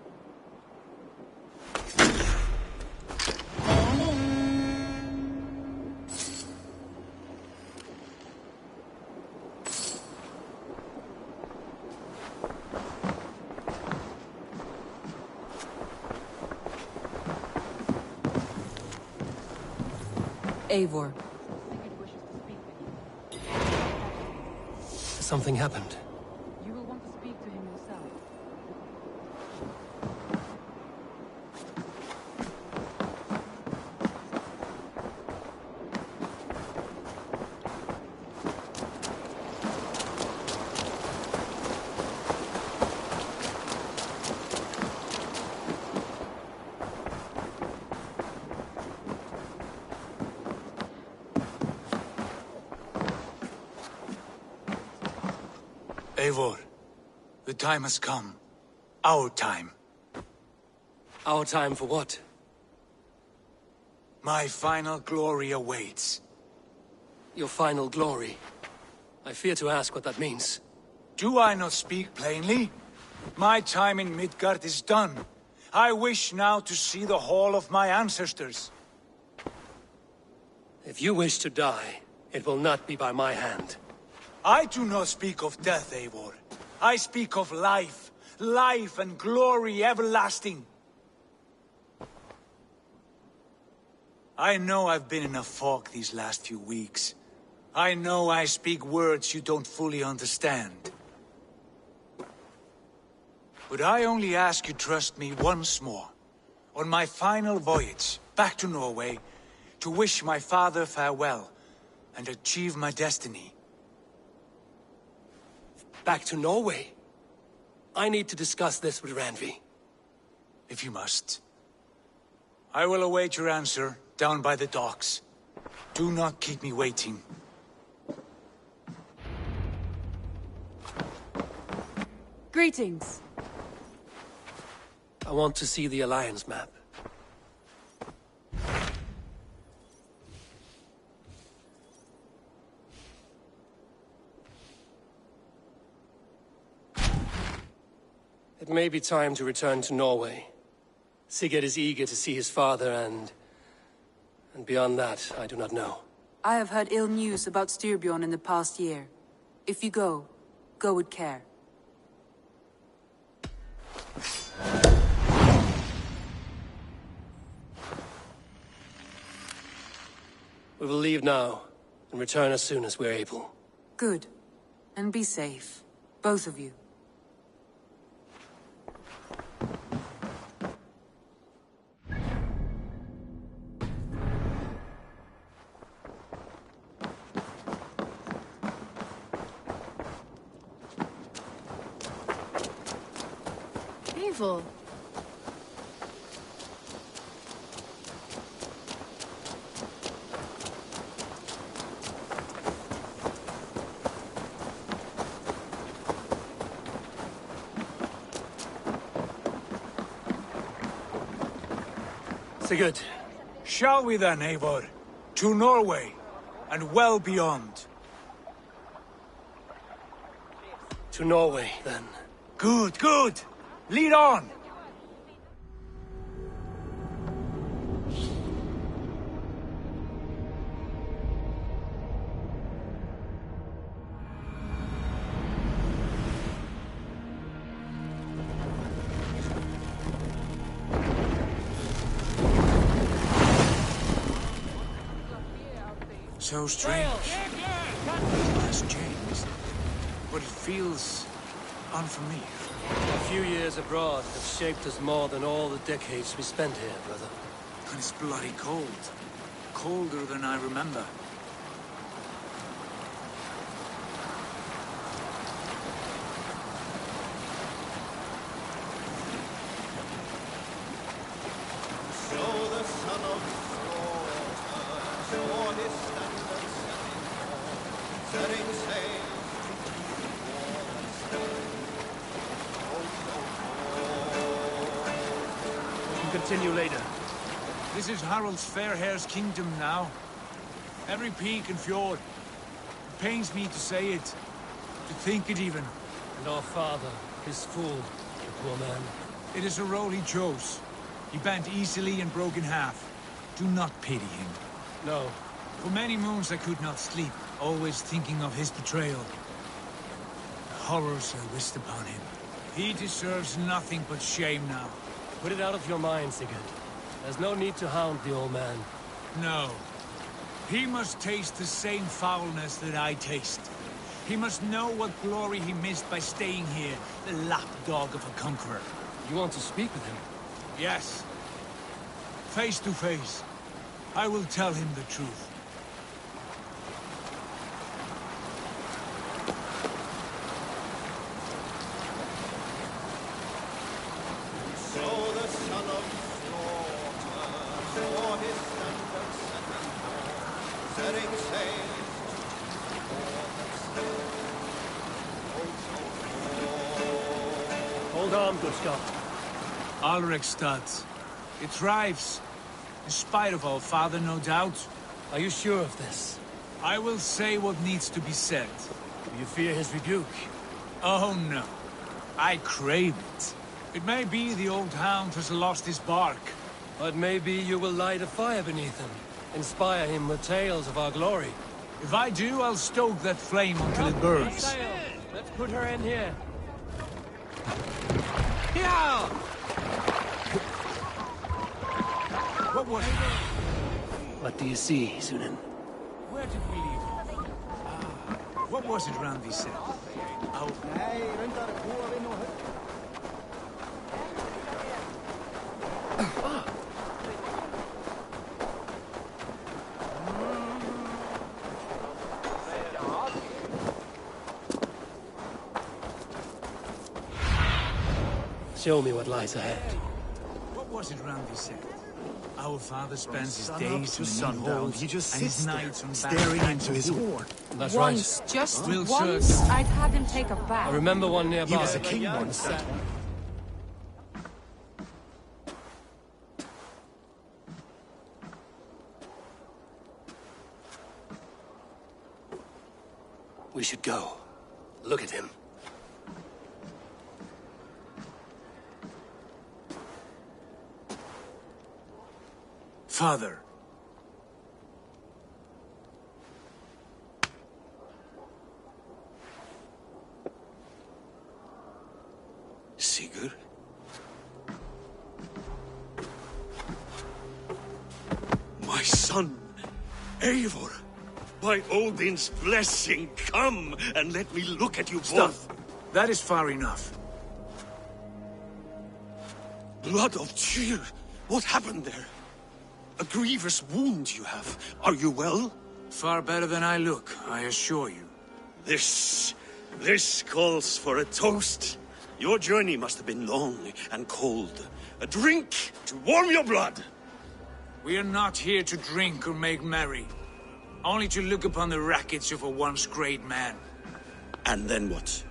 Eivor. Something happened. You will want to speak to him yourself. Eivor, the time has come. Our time. Our time for what? My final glory awaits. Your final glory? I fear to ask what that means. Do I not speak plainly? My time in Midgard is done. I wish now to see the hall of my ancestors. If you wish to die, it will not be by my hand. I do not speak of death, Eivor. I speak of life. Life and glory everlasting. I know I've been in a fog these last few weeks. I know I speak words you don't fully understand. But I only ask you trust me once more. On my final voyage, back to Norway, to wish my father farewell, and achieve my destiny. Back to Norway? I need to discuss this with Randvi. If you must. I will await your answer, down by the docks. Do not keep me waiting. Greetings. I want to see the Alliance map. It may be time to return to Norway. Sigurd is eager to see his father and beyond that, I do not know. I have heard ill news about Styrbjorn in the past year. If you go with care. We will leave now, and return as soon as we're able. Good. And be safe. Both of you. Eivor. Sigurd. Shall we then, Eivor? To Norway, and well beyond. To Norway, then. Good, good! Lead on! So strange. It has changed, but it feels unfamiliar. A few years abroad have shaped us more than all the decades we spent here, brother. And it's bloody cold. Colder than I remember. Continue later. This is Harald's Fairhair's kingdom now. Every peak and fjord. It pains me to say it, to think it even. And our father, his fool, the poor man. It is a role he chose. He bent easily and broke in half. Do not pity him. No. For many moons I could not sleep, always thinking of his betrayal. The horrors I wished upon him. He deserves nothing but shame now. Put it out of your mind, Sigurd. There's no need to hound the old man. No. He must taste the same foulness that I taste. He must know what glory he missed by staying here, the lapdog of a conqueror. You want to speak with him? Yes. Face to face. I will tell him the truth. Hold on, good Scott. Alrekstad. It thrives. In spite of our father, no doubt. Are you sure of this? I will say what needs to be said. Do you fear his rebuke? Oh, no. I crave it. It may be the old hound has lost his bark. But maybe you will light a fire beneath him. Inspire him with tales of our glory. If I do, I'll stoke that flame until it burns. Let's put her in here. Yeah! What was it? What do you see, Sunan? Where did we leave off? What was it Randy said? Show me what lies ahead. What was it Randy said? Our father spends his Sun days to in sundown, halls he just and his sits there, nights on staring battlefields into his of war. horn. That's Once, right. just We'll once, search. I'd had him take a bath. I remember one nearby. He was a king once, that one. We should go. Look at him. Father. Sigurd? My son, Eivor. By Odin's blessing, come and let me look at you both. That is far enough. Blood of Tyr. What happened there? A grievous wound you have. Are you well? Far better than I look, I assure you. This calls for a toast. Your journey must have been long and cold. A drink to warm your blood. We are not here to drink or make merry. Only to look upon the wreckage of a once great man. And then what?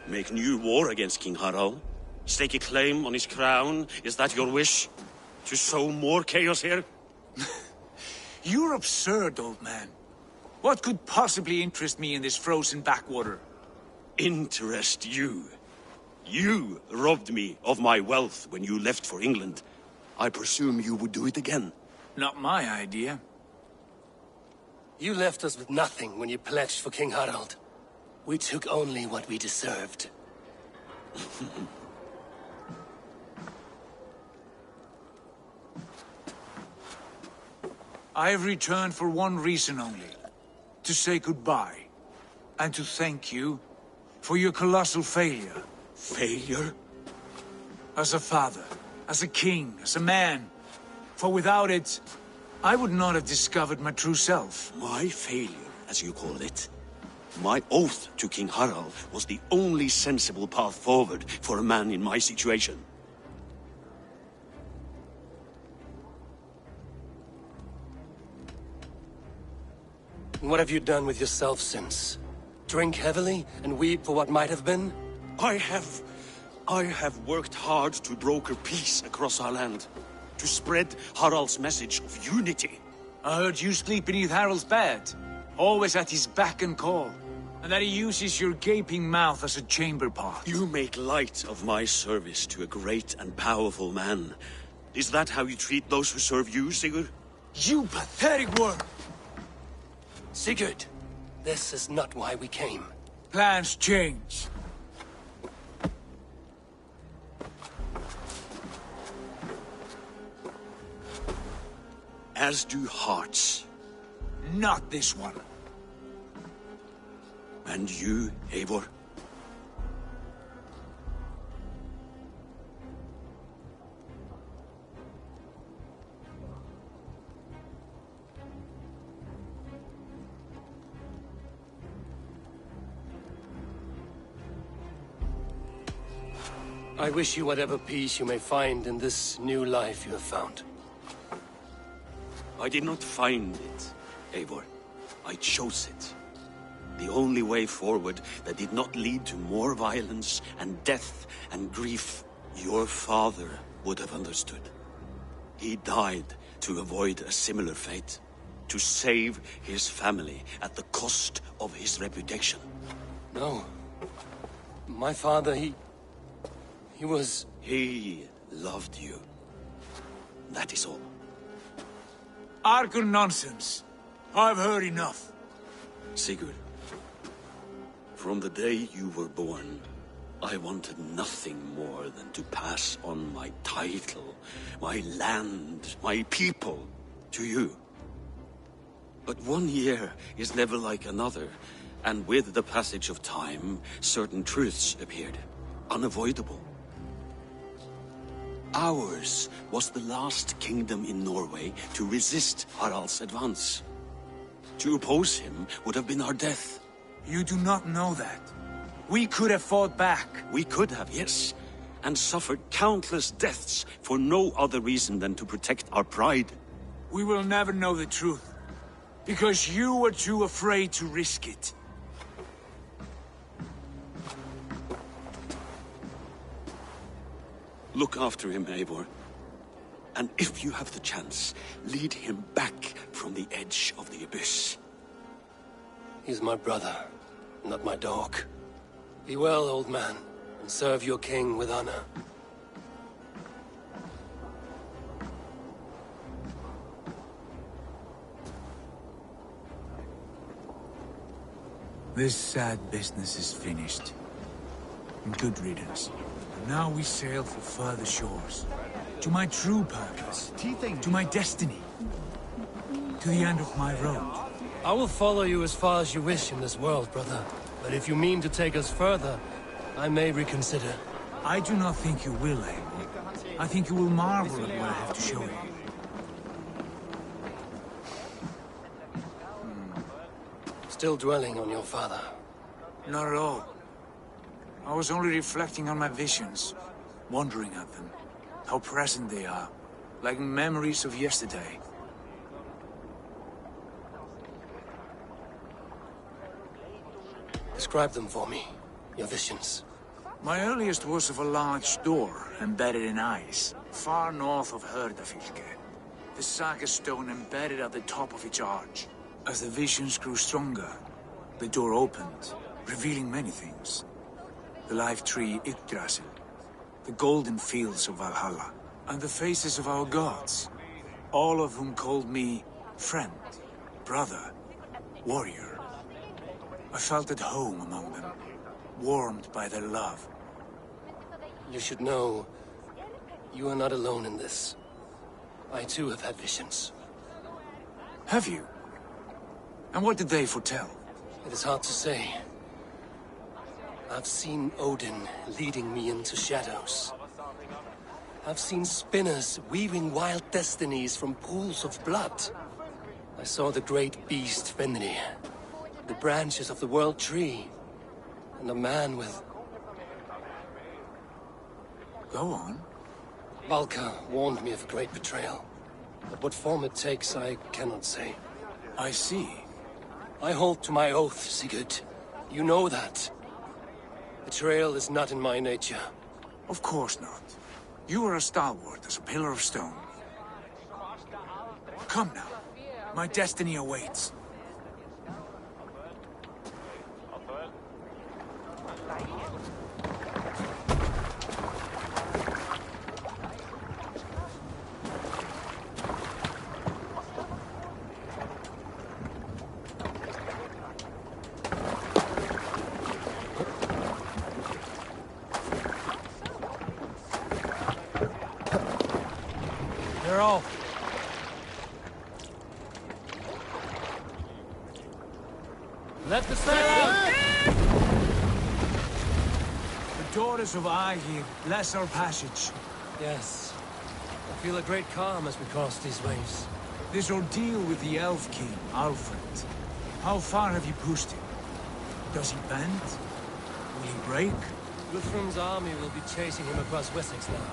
Make new war against King Harald? Stake a claim on his crown? Is that your wish? To sow more chaos here? You're absurd, old man. What could possibly interest me in this frozen backwater? Interest you? You robbed me of my wealth when you left for England. I presume you would do it again. Not my idea. You left us with nothing when you pledged for King Harald. We took only what we deserved. I have returned for one reason only. To say goodbye. And to thank you for your colossal failure. Failure? As a father, as a king, as a man. For without it, I would not have discovered my true self. My failure, as you call it. My oath to King Harald was the only sensible path forward for a man in my situation. What have you done with yourself since? Drink heavily and weep for what might have been? I have worked hard to broker peace across our land. To spread Harald's message of unity. I heard you sleep beneath Harald's bed. Always at his beck and call. And that he uses your gaping mouth as a chamber pot. You make light of my service to a great and powerful man. Is that how you treat those who serve you, Sigurd? You pathetic worm! Sigurd, this is not why we came. Plans change. As do hearts. Not this one. And you, Eivor? I wish you whatever peace you may find in this new life you have found. I did not find it, Eivor. I chose it. The only way forward that did not lead to more violence and death and grief. Your father would have understood. He died to avoid a similar fate. To save his family at the cost of his reputation. No. My father, He was... He loved you. That is all. Argon nonsense. I've heard enough. Sigurd, from the day you were born, I wanted nothing more than to pass on my title, my land, my people, to you. But 1 year is never like another, and with the passage of time, certain truths appeared, unavoidable. Ours was the last kingdom in Norway to resist Harald's advance. To oppose him would have been our death. You do not know that. We could have fought back. We could have, yes, and suffered countless deaths for no other reason than to protect our pride. We will never know the truth, because you were too afraid to risk it. Look after him, Eivor. And if you have the chance, lead him back from the edge of the abyss. He's my brother, not my dog. Be well, old man, and serve your king with honor. This sad business is finished. Good riddance. Now we sail for further shores. To my true purpose. To my destiny. To the end of my road. I will follow you as far as you wish in this world, brother. But if you mean to take us further, I may reconsider. I do not think you will, Eivor. I think you will marvel at what I have to show you. Still dwelling on your father? Not at all. I was only reflecting on my visions, wondering at them. How present they are, like memories of yesterday. Describe them for me, your visions. My earliest was of a large door embedded in ice, far north of Herdafylke. The saga stone embedded at the top of its arch. As the visions grew stronger, the door opened, revealing many things. The life tree Yggdrasil, the golden fields of Valhalla, and the faces of our gods, all of whom called me friend, brother, warrior. I felt at home among them, warmed by their love. You should know, you are not alone in this. I too have had visions. Have you? And what did they foretell? It is hard to say. I've seen Odin leading me into shadows. I've seen spinners weaving wild destinies from pools of blood. I saw the great beast Fenrir, the branches of the world tree, and a man with... Go on. Valka warned me of a great betrayal. But what form it takes, I cannot say. I see. I hold to my oath, Sigurd. You know that. Betrayal is not in my nature. Of course not. You are as stalwart as a pillar of stone. Come now. My destiny awaits. They're off. Let the sail out! The daughters of Aegir bless our passage. Yes. I feel a great calm as we cross these waves. This ordeal with the Elf King, Alfred. How far have you pushed him? Does he bend? Will he break? Guthrum's army will be chasing him across Wessex now.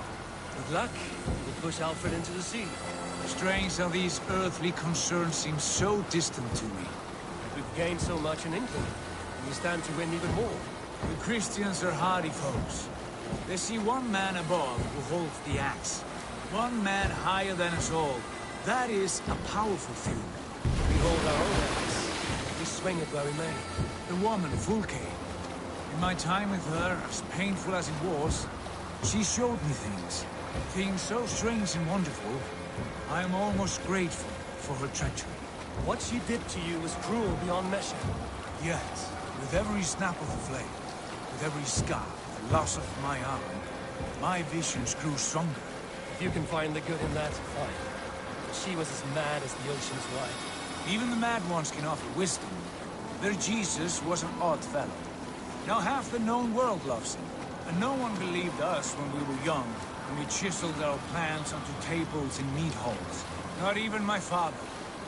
With luck, he will push Alfred into the sea. Strange how these earthly concerns seem so distant to me. We've gained so much in England, and we stand to win even more. The Christians are hardy foes. They see one man above who holds the axe. One man higher than us all. That is a powerful feud. We hold our own axe. We swing it where we may. The woman, Fulke. In my time with her, as painful as it was, She showed me things. Things so strange and wonderful. I am almost grateful for her treachery. What she did to you was cruel beyond measure. Yet, with every snap of the flame, with every scar, the loss of my arm, my visions grew stronger. If you can find the good in that, fine. But she was as mad as the ocean's wide. Even the mad ones can offer wisdom. Their Jesus was an odd fellow. Now half the known world loves him, and no one believed us when we were young, and we chiseled our plans onto tables in meat halls. Not even my father.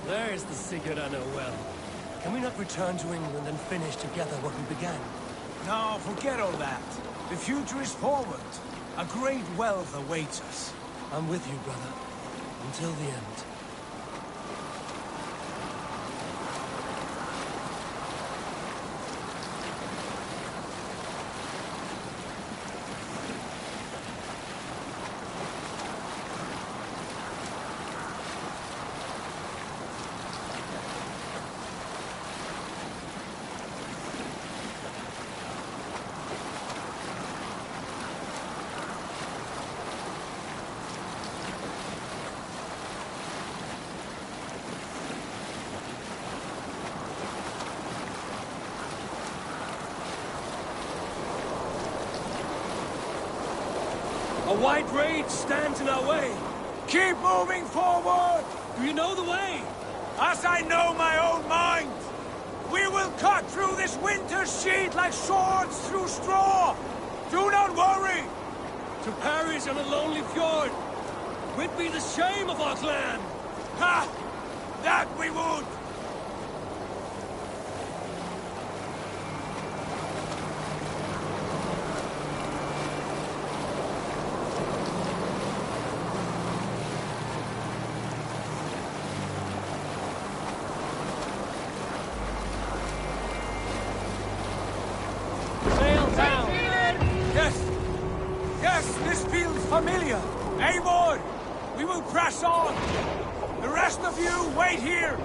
There's the Sigurd I know well. Can we not return to England and finish together what we began? No, forget all that. The future is forward. A great wealth awaits us. I'm with you, brother. Until the end. A white rage stands in our way. Keep moving forward! Do you know the way? As I know my own mind! We will cut through this winter sheet like swords through straw! Do not worry! To perish on a lonely fjord would be the shame of our clan! Ha! That we would! Familiar! Eivor! We will press on! The rest of you, wait here!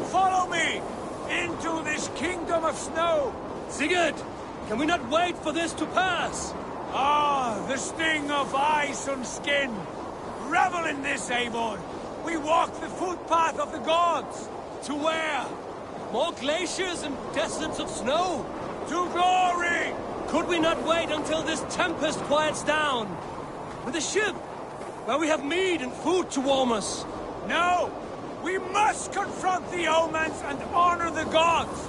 Follow me! Into this kingdom of snow! Sigurd! Can we not wait for this to pass? Ah, the sting of ice on skin! Revel in this, Eivor! We walk the footpath of the gods! To where? More glaciers and deserts of snow? To glory! Could we not wait until this tempest quiets down? With a ship, where we have meat and food to warm us? No! We must confront the omens and honor the gods!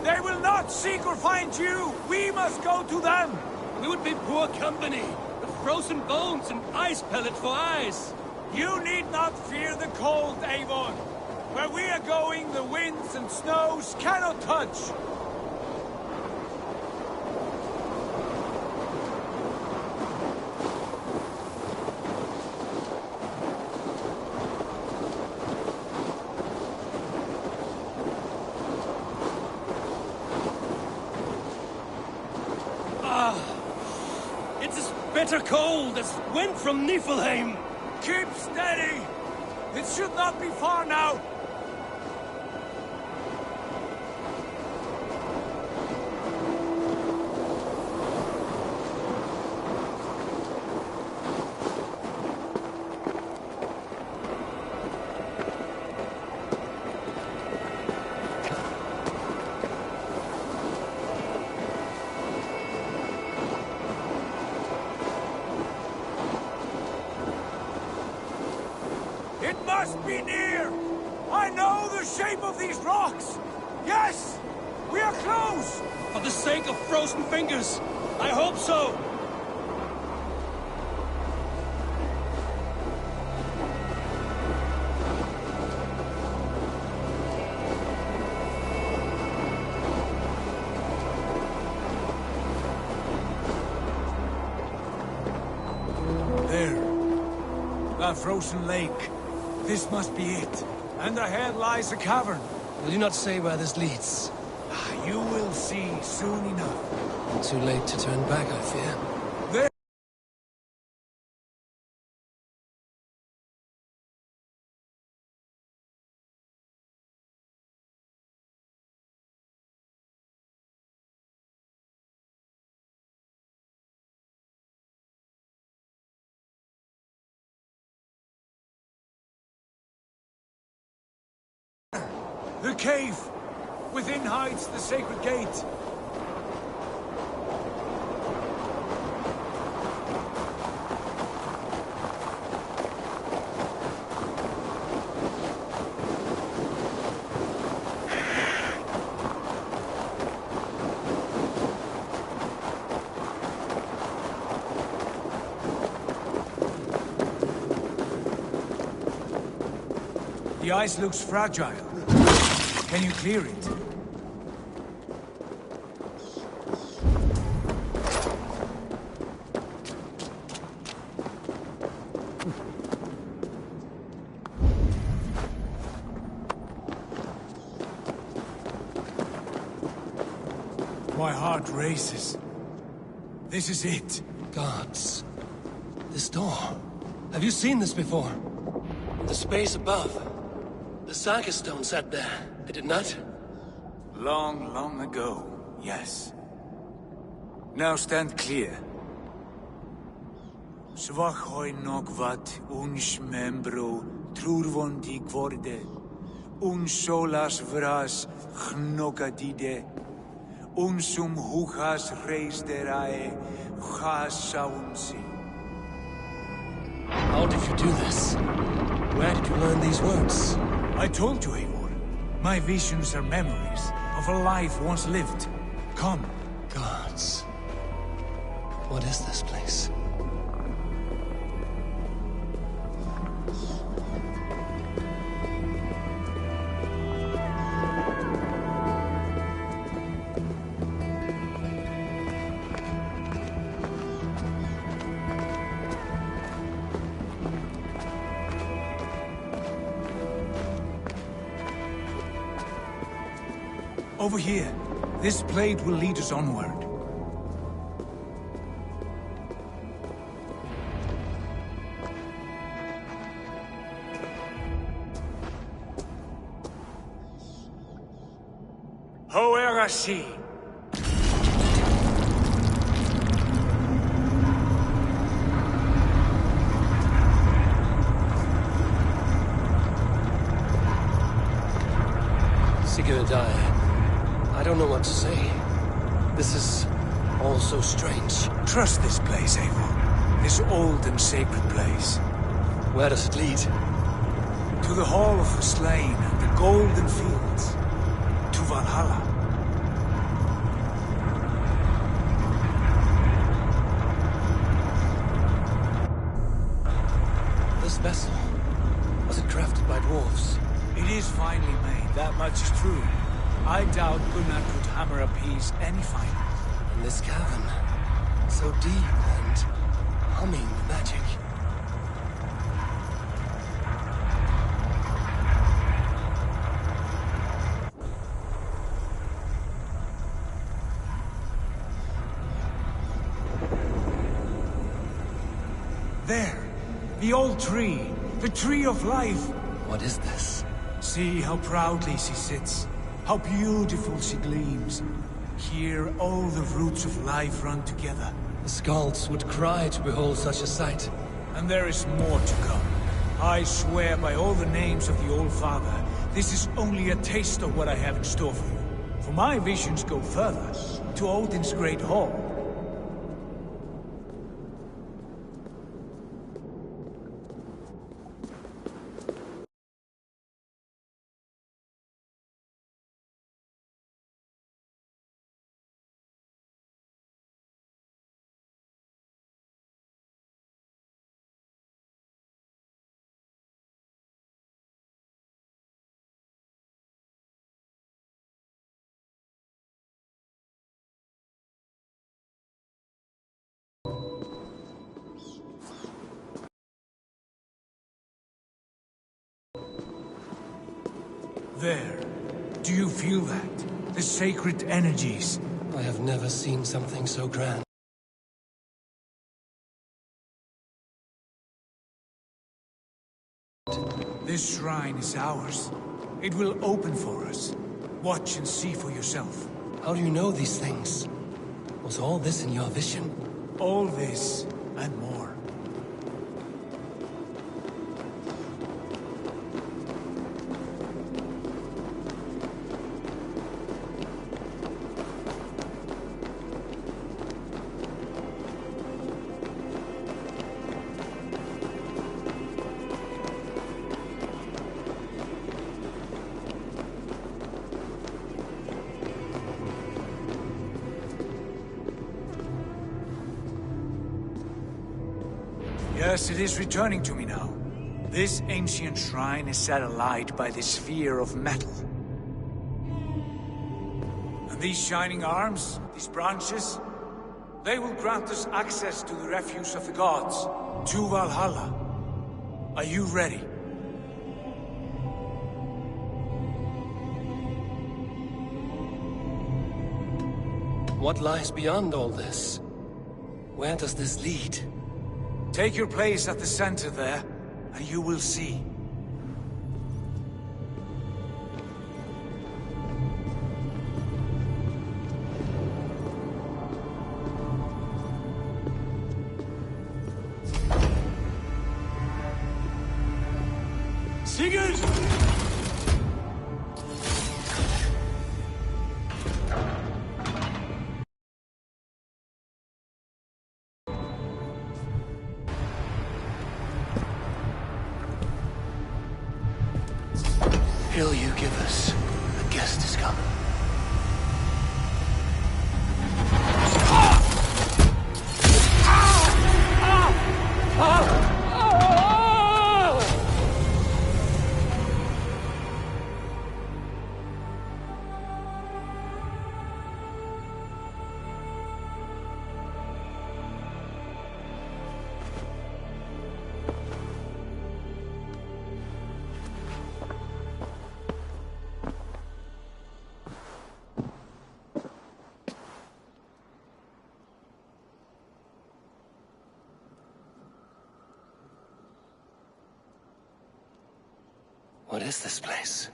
They will not seek or find you! We must go to them! We would be poor company, with frozen bones and ice pellets for eyes! You need not fear the cold, Eivor! Where we are going, the winds and snows cannot touch! Bitter cold as wind from Niflheim! Keep steady! It should not be far now! It must be near! I know the shape of these rocks! Yes! We are close! For the sake of frozen fingers, I hope so! There. A frozen lake. This must be it. And ahead lies a cavern. Will you not say where this leads? You will see soon enough. Too late to turn back, I fear. There. The cave! Within hides the sacred gate. The ice looks fragile. Can you clear it? My heart races. This is it. Gods. This door. Have you seen this before? In the space above. The Saga stone sat there, did it not? Long, long ago, yes. Now stand clear. Svachoi nokvat uns membro trurvondi gvorde, uns solas vras gnokadide, unsum huchas reisderae chasaunsi. How did you do this? Where did you learn these words? I told you, Eivor. My visions are memories of a life once lived. Come. Gods. What is this place? Over here. This blade will lead us onward. Hoerasi! Sigurd, I don't know what to say. This is all so strange. Trust this place, Eivor. This old and sacred place. Where does it lead? To the Hall of the Slain and the Golden Fields. To Valhalla. This vessel, was it crafted by dwarves? It is finely made, that much is true. I doubt Gunnar could hammer a piece any finer. And this cavern, so deep and humming with magic. There! The old tree! The tree of life! What is this? See how proudly she sits. How beautiful she gleams. Here all the roots of life run together. The Skalds would cry to behold such a sight. And there is more to come. I swear by all the names of the Old Father, this is only a taste of what I have in store for you. For my visions go further, to Odin's Great Hall. There. Do you feel that? The sacred energies. I have never seen something so grand. This shrine is ours. It will open for us. Watch and see for yourself. How do you know these things? Was all this in your vision? All this and more. Yes, it is returning to me now. This ancient shrine is set alight by the sphere of metal. And these shining arms, these branches, they will grant us access to the refuse of the gods, to Valhalla. Are you ready? What lies beyond all this? Where does this lead? Take your place at the center there, and you will see. Sigurd! Hill you give us. A guest is coming. What is this place?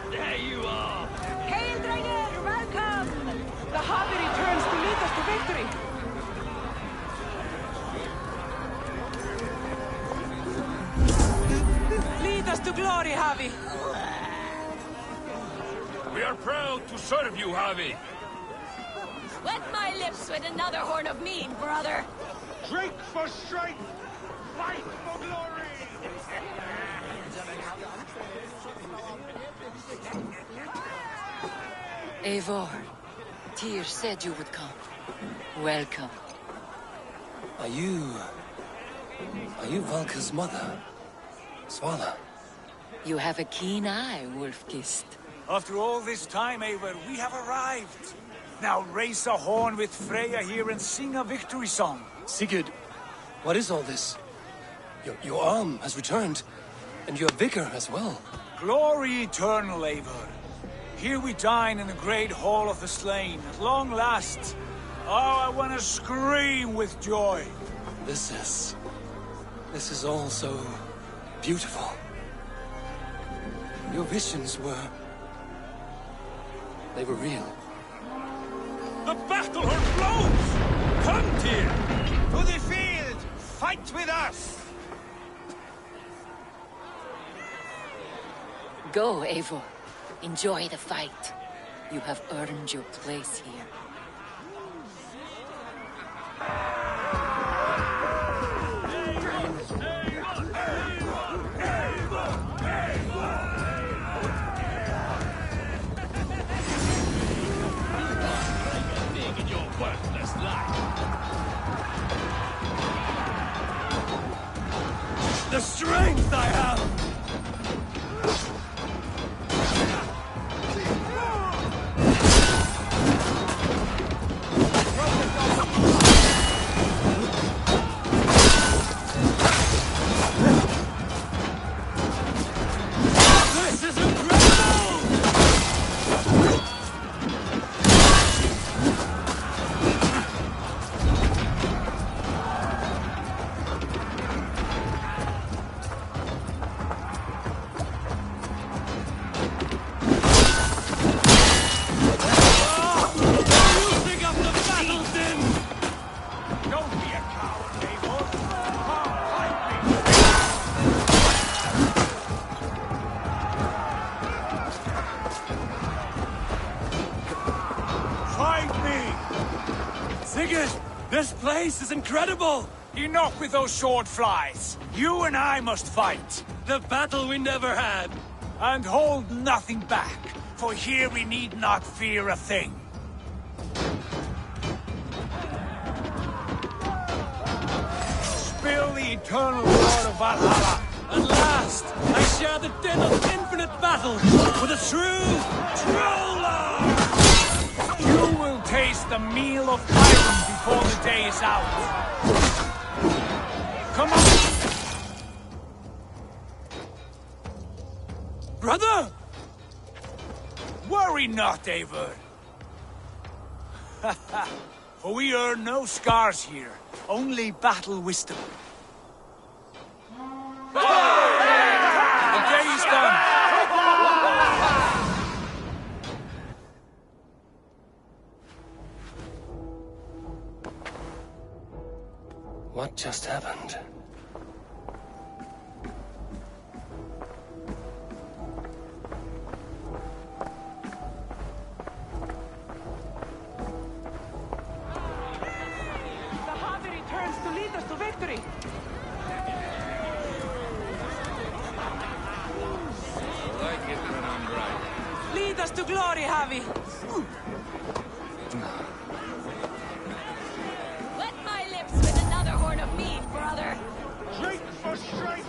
There you are! Hail, Draenor! Welcome! The Harvey returns to lead us to victory! Lead us to glory, Harvey! We are proud to serve you, Harvey. Wet my lips with another horn of mead, brother. Drink for strength! Fight for glory! Eivor, Tyr said you would come. Welcome. Are you Valka's mother? Svala? You have a keen eye, Wolf-Kissed. After all this time, Eivor, we have arrived. Now raise a horn with Freya here and sing a victory song. Sigurd, what is all this? Your arm has returned, and your vigor as well. Glory eternal, Eivor. Here we dine in the great hall of the slain, at long last. Oh, I want to scream with joy. This is all so beautiful. Your visions they were real. The battle horn blows! Come, Tyr! To the field! Fight with us! Go, Eivor. Enjoy the fight. You have earned your place here. The strength I have! place is incredible! Enough with those sword flies! You and I must fight! The battle we never had! And hold nothing back, for here we need not fear a thing. Spill the eternal blood of Valhalla! At last, I share the din of infinite battle with a true lord! You will taste the meal of iron before the day is out. Come on! Brother! Worry not, Eivor. For we earn no scars here, only battle wisdom. The day is done. What just happened? The Harvey returns to lead us to victory. Lead us to glory, Javi. Wet my lips with another horn of mead, brother. Drink for strength!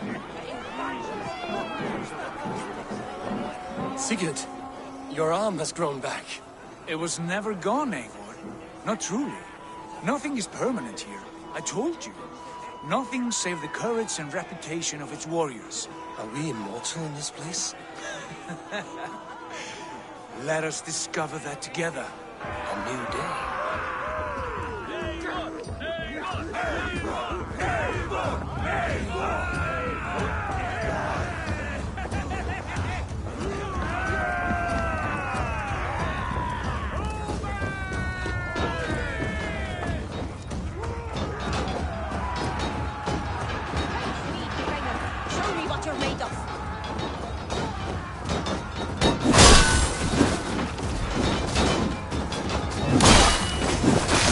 Sigurd, your arm has grown back. It was never gone, Eivor. Not truly. Nothing is permanent here. I told you. Nothing save the courage and reputation of its warriors. Are we immortal in this place? Let us discover that together. A new day. Show me what you're made of.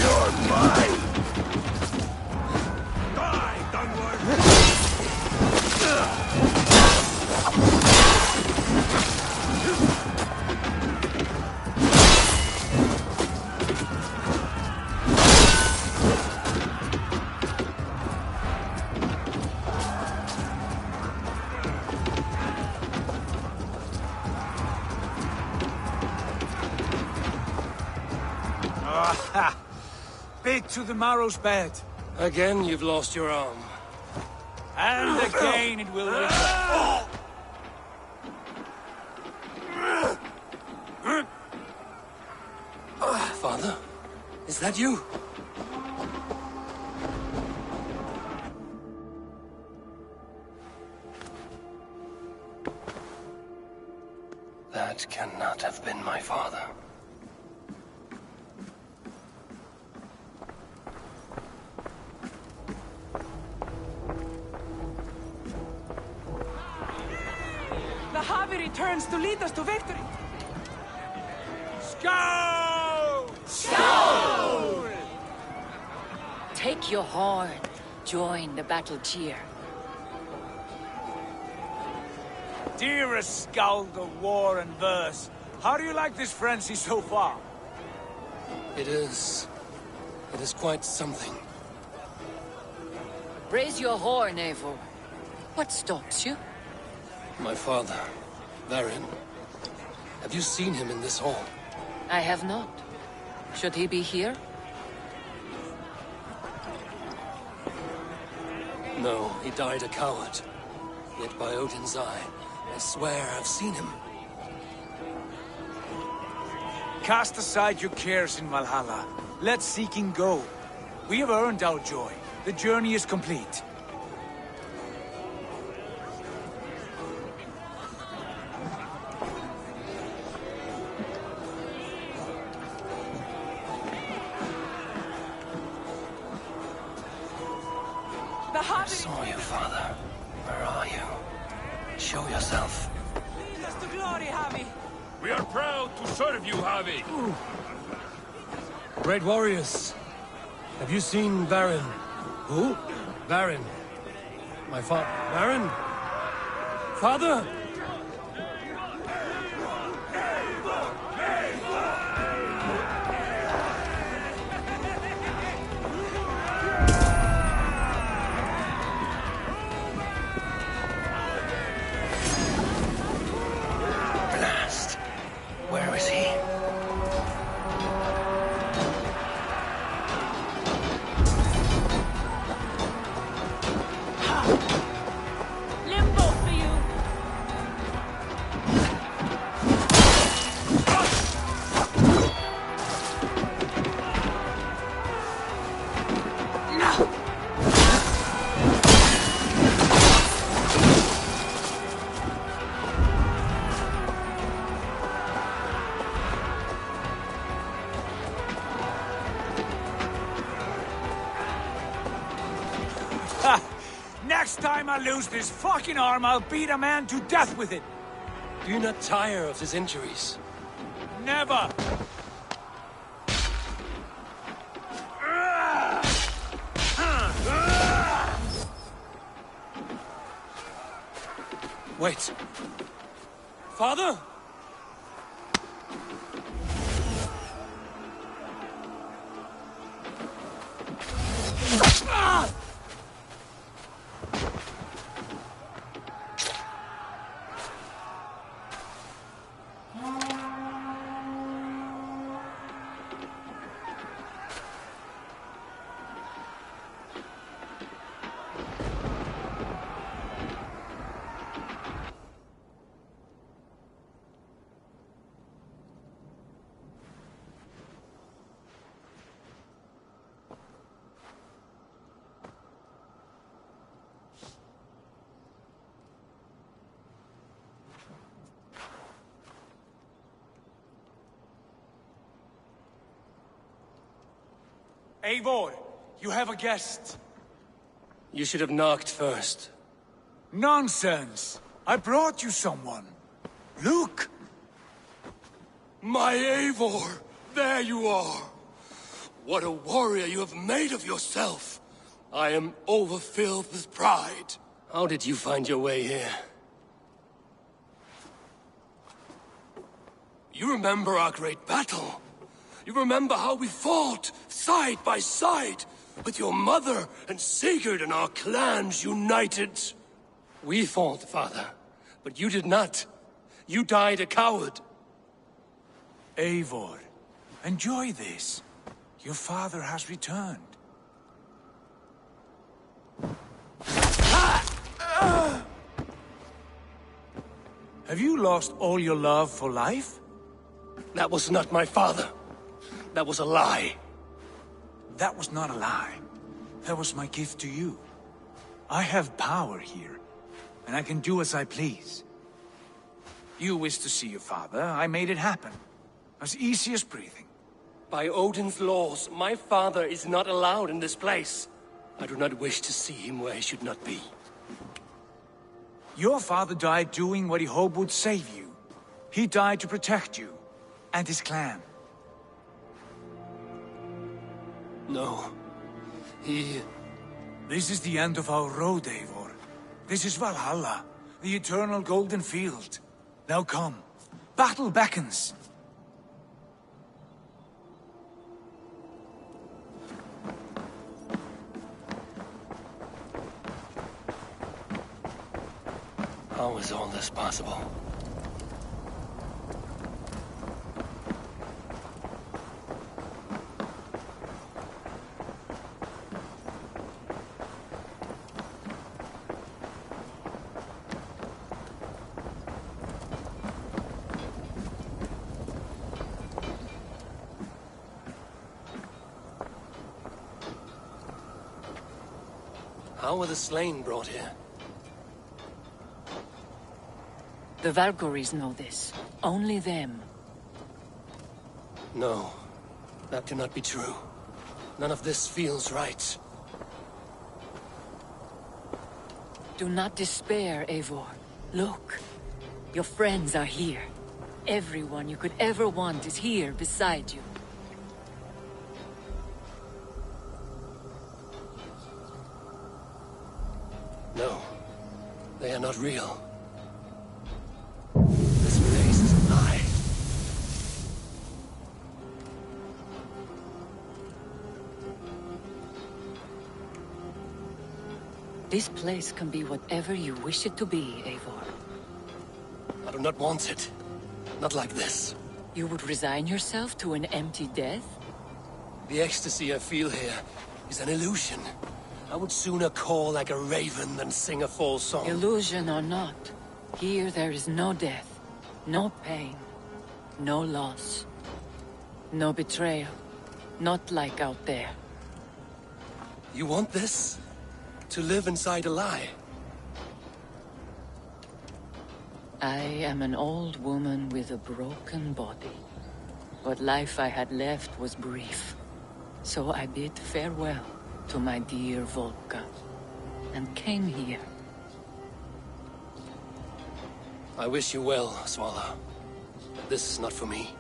You're mine! Die, Dunward! Ah, bit to the marrow's bed. Again, you've lost your arm. And again it will return. Father? Is that you? That cannot have been my father. The Harvey returns to lead us to victory. Scowl! Scowl! Take your horn. Join the battle cheer. Dearest skald of war and verse, how do you like this frenzy so far? It is quite something. Raise your horn, Eivor. What stops you? My father, Varin. Have you seen him in this hall? I have not. Should he be here? No, he died a coward. Yet by Odin's eye, I swear I've seen him. Cast aside your cares in Valhalla. Let seeking go. We have earned our joy. The journey is complete. I saw you, Father. Where are you? Show yourself. Lead us to glory, Javi. We are proud to serve you, Javi. Great warriors. Have you seen Baron? Who? Baron. My father. Baron? Father? Blast. Where is he? Limbo for you. Next time I lose this fucking arm, I'll beat a man to death with it. Do you not tire of his injuries? Never! Wait. Father? Ah! Eivor, you have a guest. You should have knocked first. Nonsense! I brought you someone. Look! My Eivor! There you are! What a warrior you have made of yourself! I am overfilled with pride. How did you find your way here? You remember our great battle? You remember how we fought, side by side, with your mother and Sigurd and our clans united? We fought, father, but you did not. You died a coward. Eivor, enjoy this. Your father has returned. Have you lost all your love for life? That was not my father. That was a lie. That was not a lie. That was my gift to you. I have power here, and I can do as I please. You wished to see your father, I made it happen. As easy as breathing. By Odin's laws, my father is not allowed in this place. I do not wish to see him where he should not be. Your father died doing what he hoped would save you. He died to protect you, and his clan. No. He... This is the end of our road, Eivor. This is Valhalla, the eternal golden field. Now come. Battle beckons. How is all this possible? How were the slain brought here? The Valkyries know this. Only them. No, that cannot be true. None of this feels right. Do not despair, Eivor. Look. Your friends are here. Everyone you could ever want is here beside you. They are not real. This place is a lie. This place can be whatever you wish it to be, Eivor. I do not want it. Not like this. You would resign yourself to an empty death? The ecstasy I feel here is an illusion. I would sooner call like a raven than sing a false song. Illusion or not, here there is no death, no pain, no loss, no betrayal. Not like out there. You want this? To live inside a lie? I am an old woman with a broken body. What life I had left was brief. So I bid farewell to my dear Volka, and came here. I wish you well, Swallow. But this is not for me.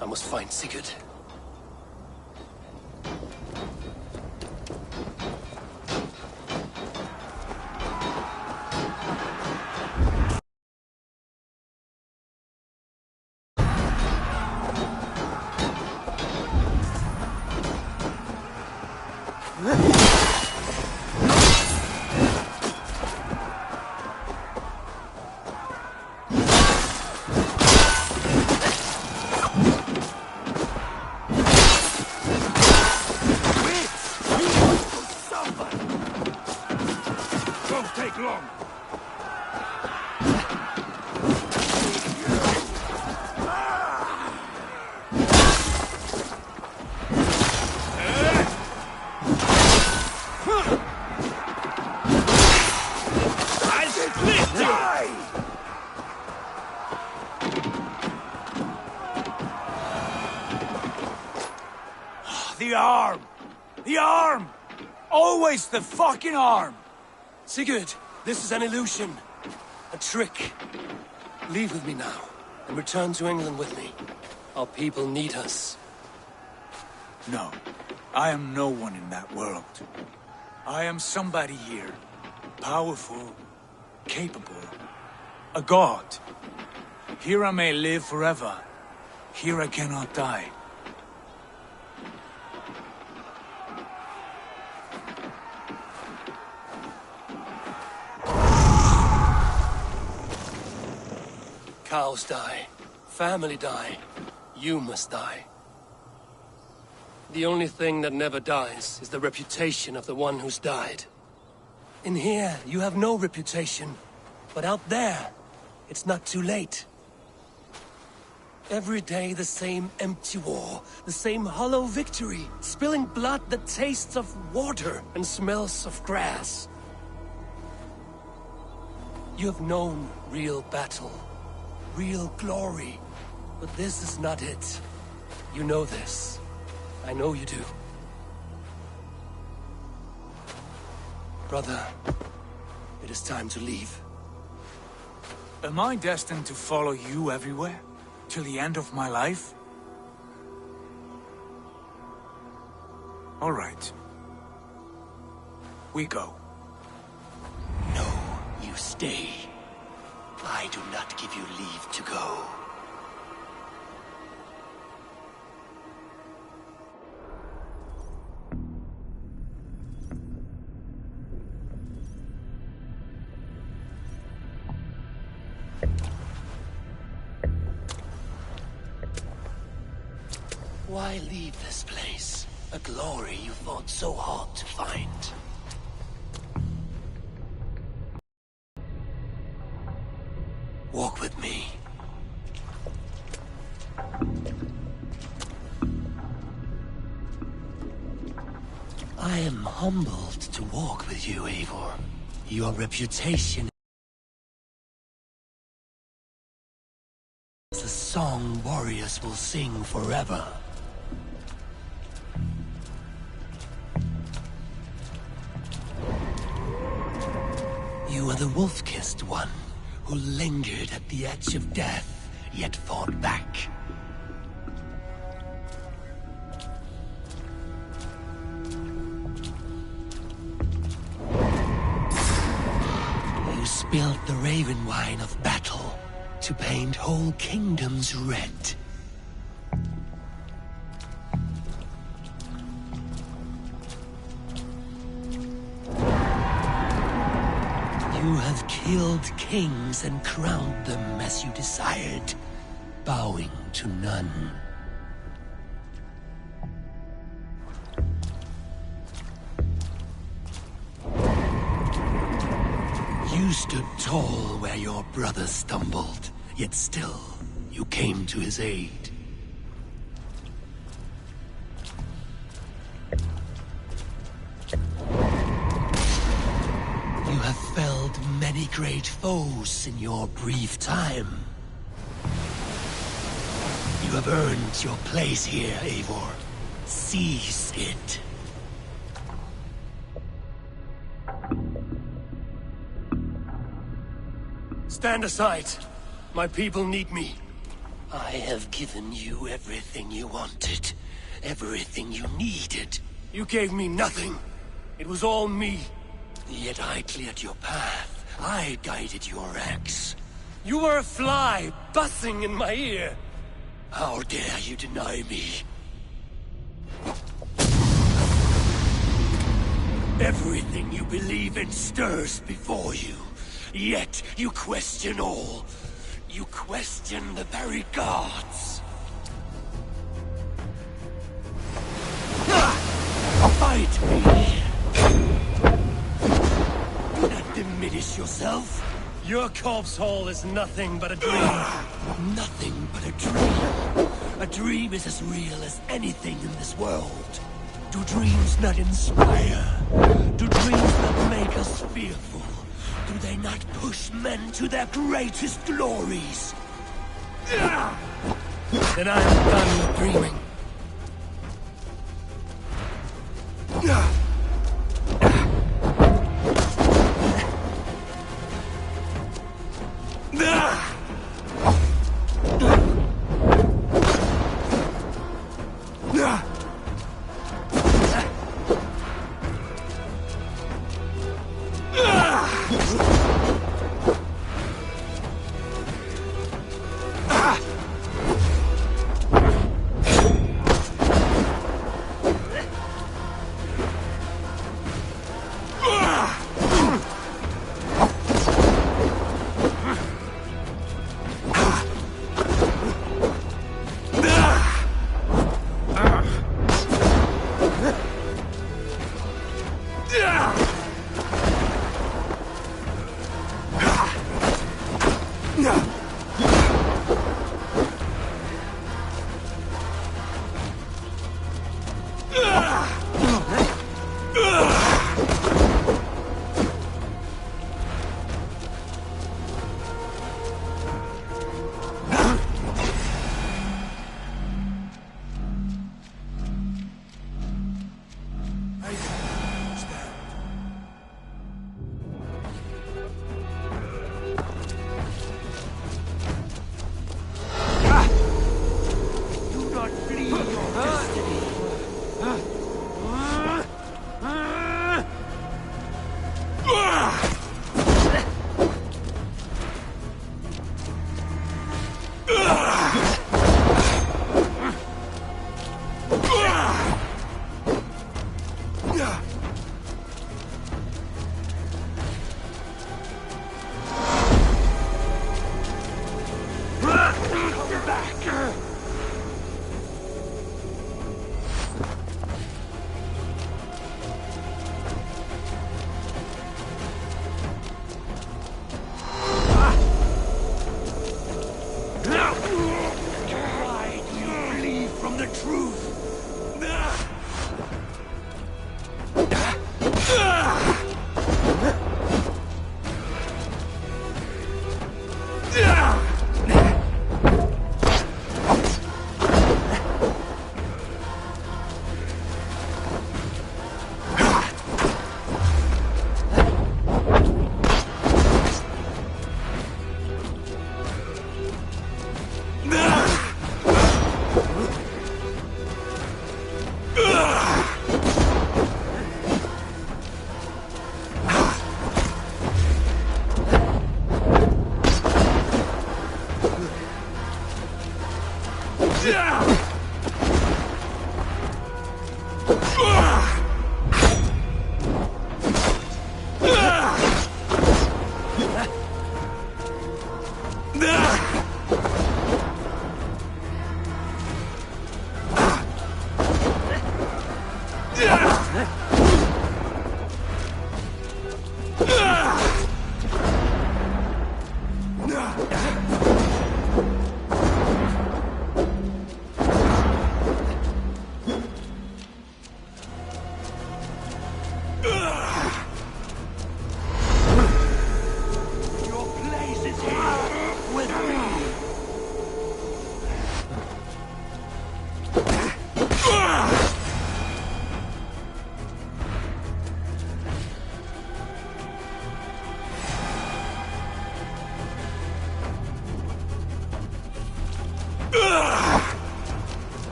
I must find Sigurd. The arm! The arm! Always the fucking arm! Sigurd, this is an illusion. A trick. Leave with me now, and return to England with me. Our people need us. No, I am no one in that world. I am somebody here. Powerful, capable. A god. Here I may live forever. Here I cannot die. Cows die. Family die. You must die. The only thing that never dies is the reputation of the one who's died. In here, you have no reputation. But out there, it's not too late. Every day the same empty war, the same hollow victory, spilling blood that tastes of water and smells of grass. You have known real battle. Real glory. But this is not it. You know this. I know you do. Brother, it is time to leave. Am I destined to follow you everywhere? Till the end of my life? All right. We go. No, you stay. I do not give you leave to go. Why leave this place? A glory you fought so hard to find. Walk with me. I am humbled to walk with you, Eivor. Your reputation is a song warriors will sing forever. You are the wolf-kissed one who lingered at the edge of death, yet fought back. spilt the raven wine of battle to paint whole kingdoms red. You have killed kings and crowned them as you desired, bowing to none. You stood tall where your brother stumbled, yet still you came to his aid. You have felled many great foes in your brief time. You have earned your place here, Eivor. Seize it. Stand aside. My people need me. I have given you everything you wanted. Everything you needed. You gave me nothing. It was all me. Yet I cleared your path. I guided your axe. You were a fly, buzzing in my ear. How dare you deny me? Everything you believe in stirs before you. Yet you question all. You question the very gods. Fight me! Do not diminish yourself. Your corpse hall is nothing but a dream. Nothing but a dream. A dream is as real as anything in this world. Do dreams not inspire? Do dreams not make us fearful? Do they not push men to their greatest glories? Then I am done with dreaming.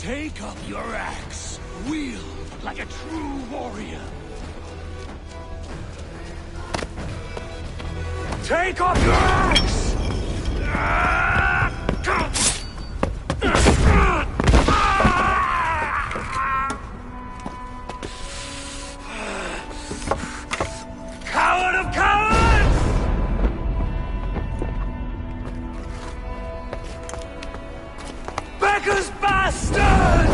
Take up your axe. Wield like a true warrior. Take up your axe! Coward of cowards! Beggar's bastard!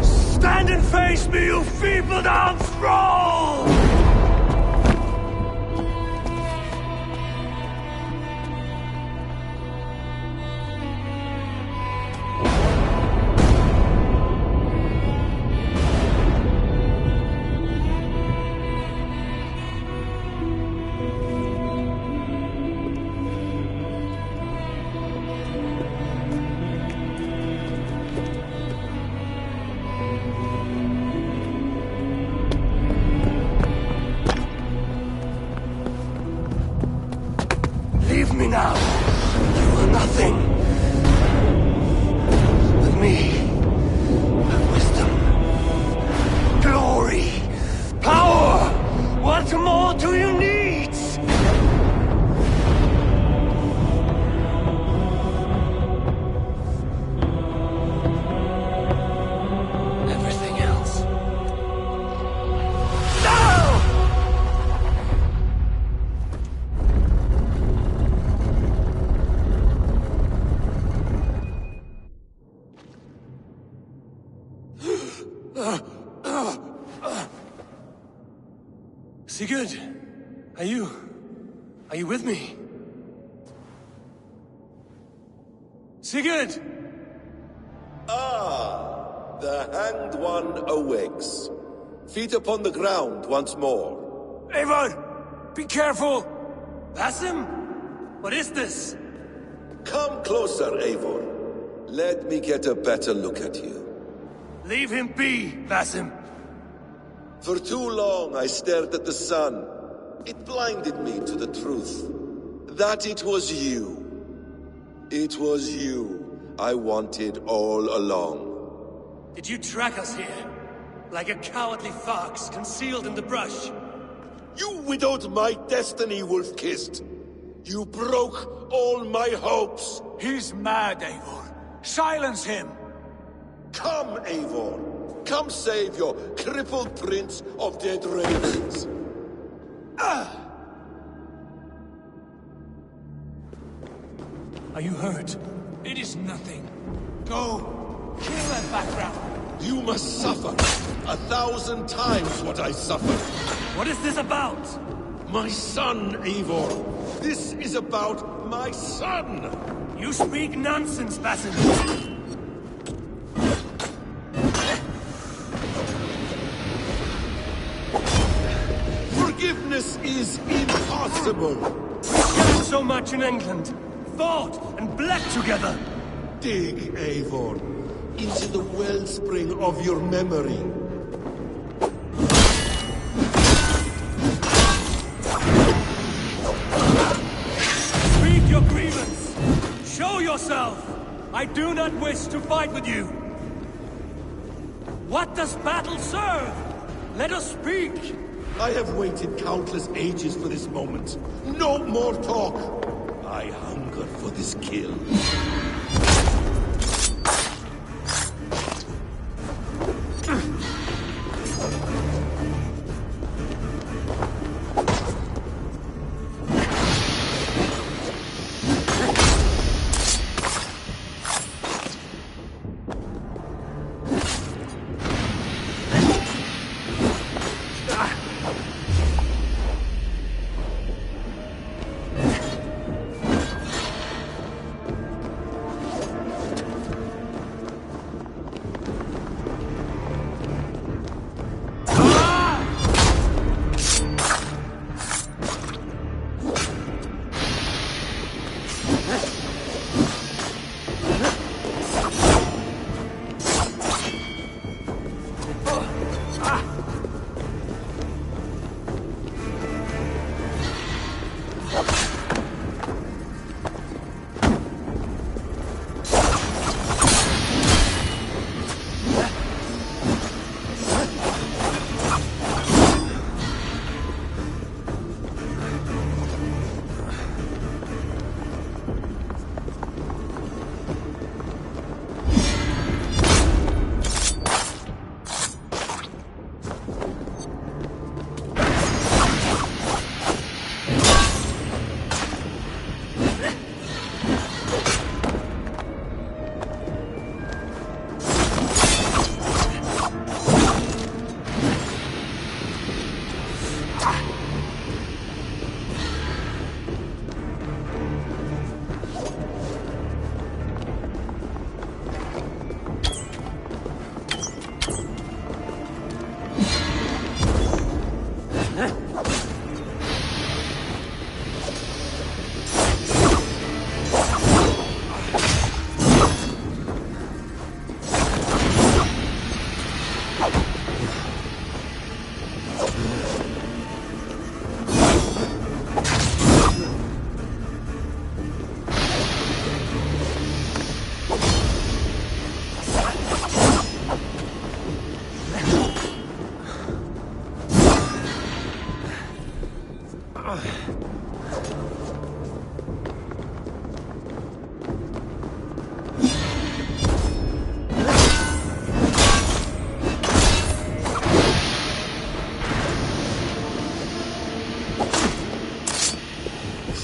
Stand and face me, you feeble-down thrall! Leave me now. You are nothing. With me, have wisdom, glory, power. What more do you need? Everything else. No! Sigurd, are you with me? Sigurd! Ah, the Hanged One awakes. Feet upon the ground once more. Eivor! Be careful! Basim? What is this? Come closer, Eivor. Let me get a better look at you. Leave him be, Basim. For too long I stared at the sun. It blinded me to the truth. That it was you. It was you I wanted all along. Did you track us here? Like a cowardly fox concealed in the brush? You widowed my destiny, wolf-kissed. You broke all my hopes. He's mad, Eivor. Silence him! Come, Eivor. Come save your crippled prince of dead ravens. Are you hurt? It is nothing. Go! Kill that background! You must suffer 1,000 times what I suffered. What is this about? My son, Eivor. This is about my son. You speak nonsense, Basim. Forgiveness is impossible. We've done so much in England. Fought and bled together. Dig, Eivor, into the wellspring of your memory. yourself! I do not wish to fight with you! What does battle serve? Let us speak! I have waited countless ages for this moment. No more talk! I hunger for this kill.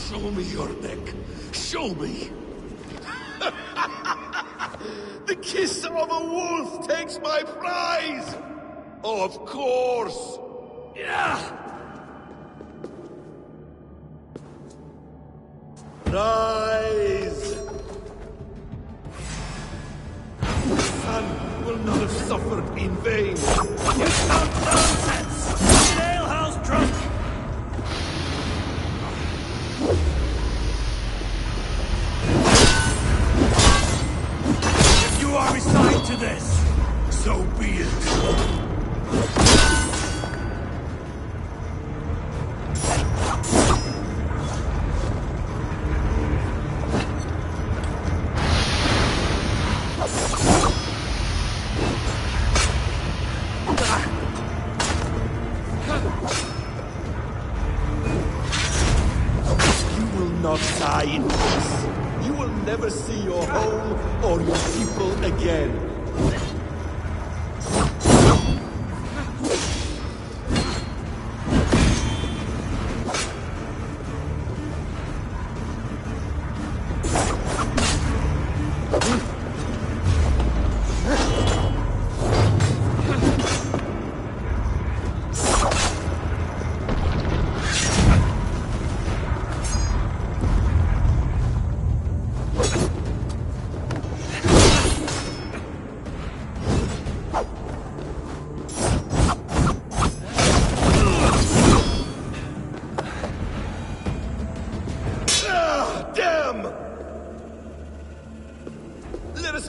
Show me your neck. Show me. The kiss of a wolf takes my prize. Of course. Yeah. Rise. The sun will not have suffered in vain. You talk nonsense! An alehouse drunk! If you are resigned to this, so be it. Not die in peace. You will never see your home or your people again.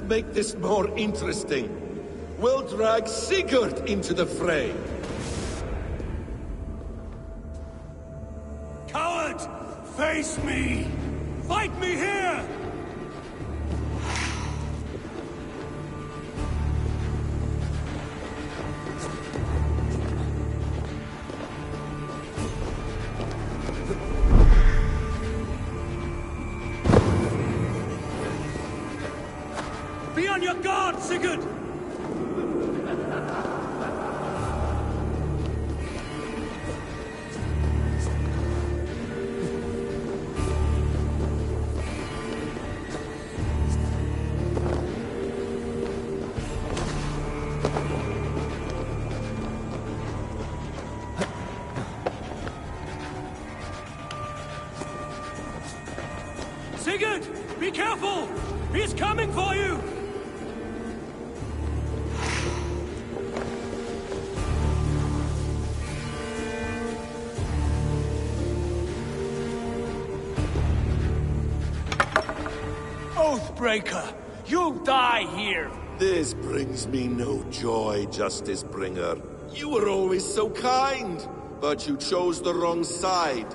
Make this more interesting. We'll drag Sigurd into the fray. Coward! Face me! Fight me here! on your guard, Sigurd! Sigurd! Be careful! He's coming for you! Oathbreaker! You'll die here! This brings me no joy, Justice Bringer. You were always so kind, but you chose the wrong side.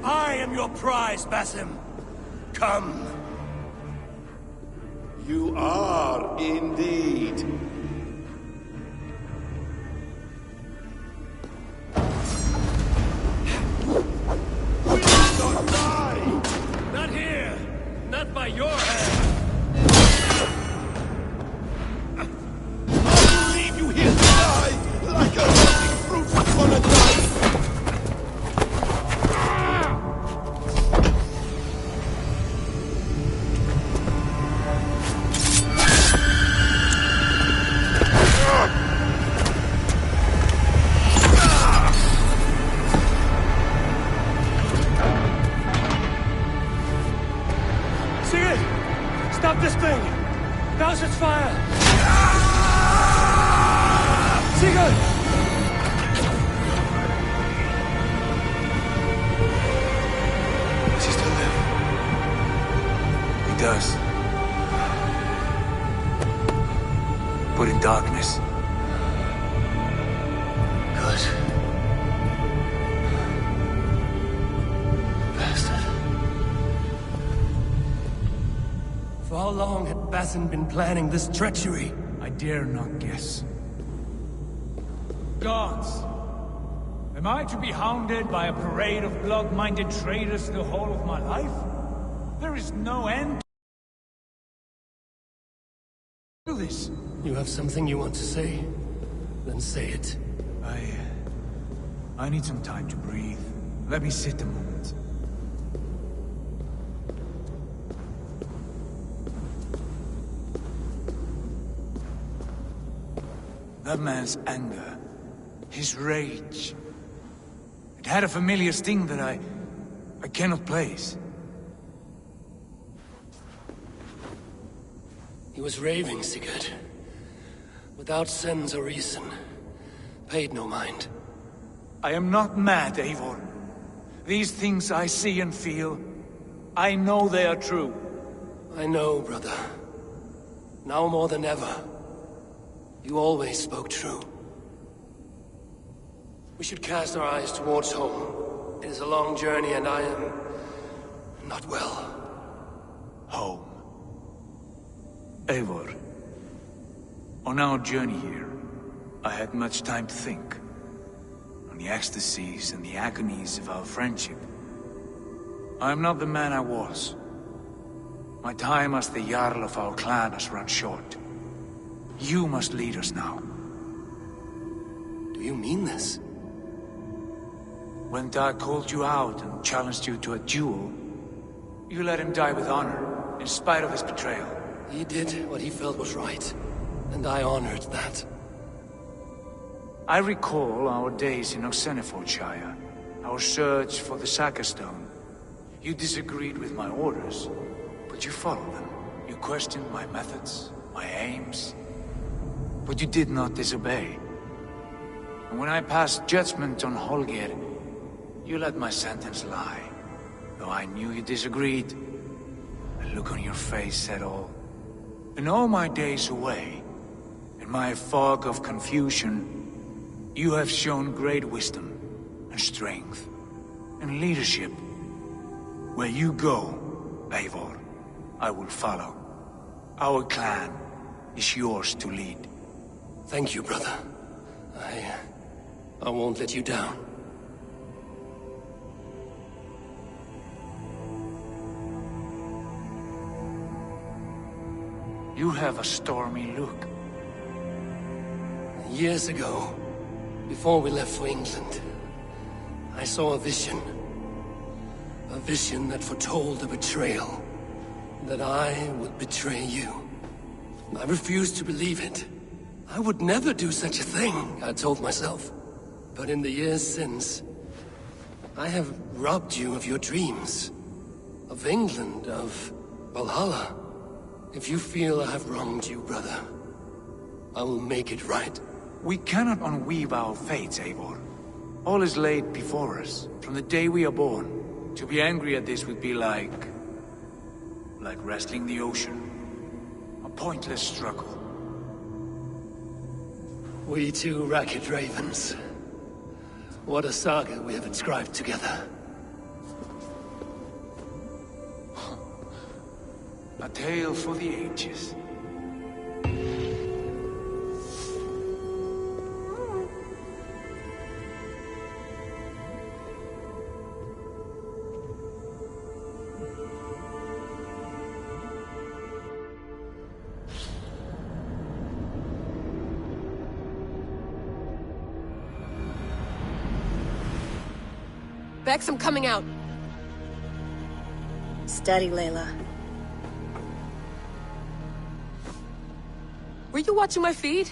I am your prize, Basim. Come. You are, indeed. We will not die! Not here! Not by your hand! I'll leave you here to die, like a rotting fruit upon a knife! Stop this thing! Douse its fire! Sigurd! Does he still live? He does. But in darkness. Good. Bastard. For how long had Basim been planning this treachery? I dare not guess. Gods! Am I to be hounded by a parade of blood-minded traitors the whole of my life? There is no end to this. You have something you want to say? Then say it. I need some time to breathe. Let me sit a moment. That man's anger, his rage, it had a familiar sting that I cannot place. He was raving, Sigurd. Without sense or reason. Paid no mind. I am not mad, Eivor. These things I see and feel, I know they are true. I know, brother. Now more than ever. You always spoke true. We should cast our eyes towards home. It is a long journey and I am not well. Home. Eivor. On our journey here, I had much time to think. On the ecstasies and the agonies of our friendship. I am not the man I was. My time as the Jarl of our clan has run short. You must lead us now. Do you mean this? When Dag called you out and challenged you to a duel, you let him die with honor, in spite of his betrayal. He did what he felt was right, and I honored that. I recall our days in Oxenifordshire, our search for the Saka Stone. You disagreed with my orders, but you followed them. You questioned my methods, my aims, but you did not disobey. And when I passed judgment on Holger, you let my sentence lie. Though I knew you disagreed, the look on your face said all. In all my days away, in my fog of confusion, you have shown great wisdom and strength and leadership. Where you go, Eivor, I will follow. Our clan is yours to lead. Thank you, brother. I won't let you down. You have a stormy look. Years ago, before we left for England, I saw a vision. A vision that foretold a betrayal. That I would betray you. I refused to believe it. I would never do such a thing, I told myself. But in the years since, I have robbed you of your dreams. Of England, of Valhalla. If you feel I have wronged you, brother, I will make it right. We cannot unweave our fates, Eivor. All is laid before us, from the day we are born. To be angry at this would be like wrestling the ocean. A pointless struggle. We two racket ravens. What a saga we have inscribed together. A tale for the ages. Bex, I'm coming out. Steady, Layla. Were you watching my feed?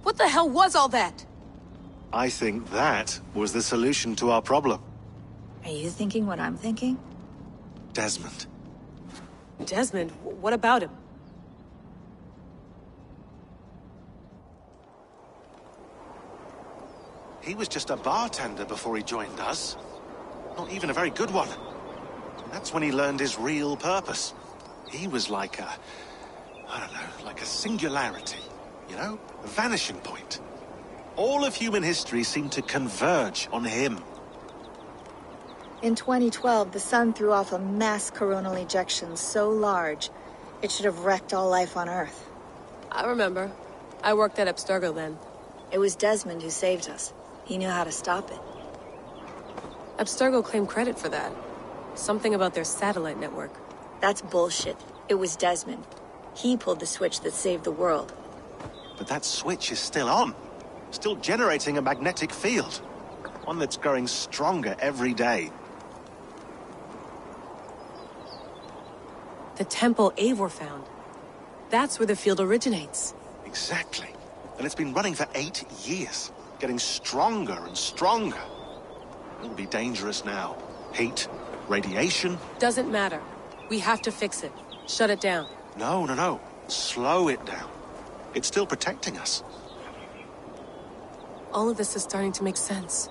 What the hell was all that? I think that was the solution to our problem. Are you thinking what I'm thinking? Desmond. Desmond? What about him? He was just a bartender before he joined us. Not even a very good one. And that's when he learned his real purpose. He was like a... I don't know, like a singularity. You know? A vanishing point. All of human history seemed to converge on him. In 2012, the sun threw off a mass coronal ejection so large, it should have wrecked all life on Earth. I remember. I worked at Abstergo then. It was Desmond who saved us. He knew how to stop it. Abstergo claimed credit for that. Something about their satellite network. That's bullshit. It was Desmond. He pulled the switch that saved the world. But that switch is still on. Still generating a magnetic field. One that's growing stronger every day. The temple Eivor found. That's where the field originates. Exactly. And it's been running for 8 years. Getting stronger and stronger. It'll be dangerous now. Heat, radiation. Doesn't matter. We have to fix it. Shut it down. No. Slow it down. It's still protecting us. All of this is starting to make sense.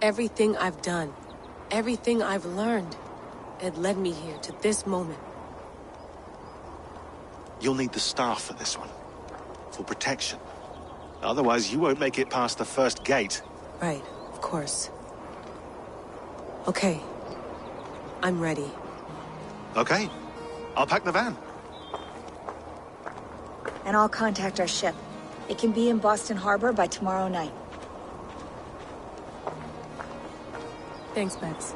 Everything I've done, everything I've learned, it led me here to this moment. You'll need the staff for this one. For protection. Otherwise, you won't make it past the first gate. Right, of course. Okay. I'm ready. Okay. I'll pack the van. And I'll contact our ship. It can be in Boston Harbor by tomorrow night. Thanks, Bex.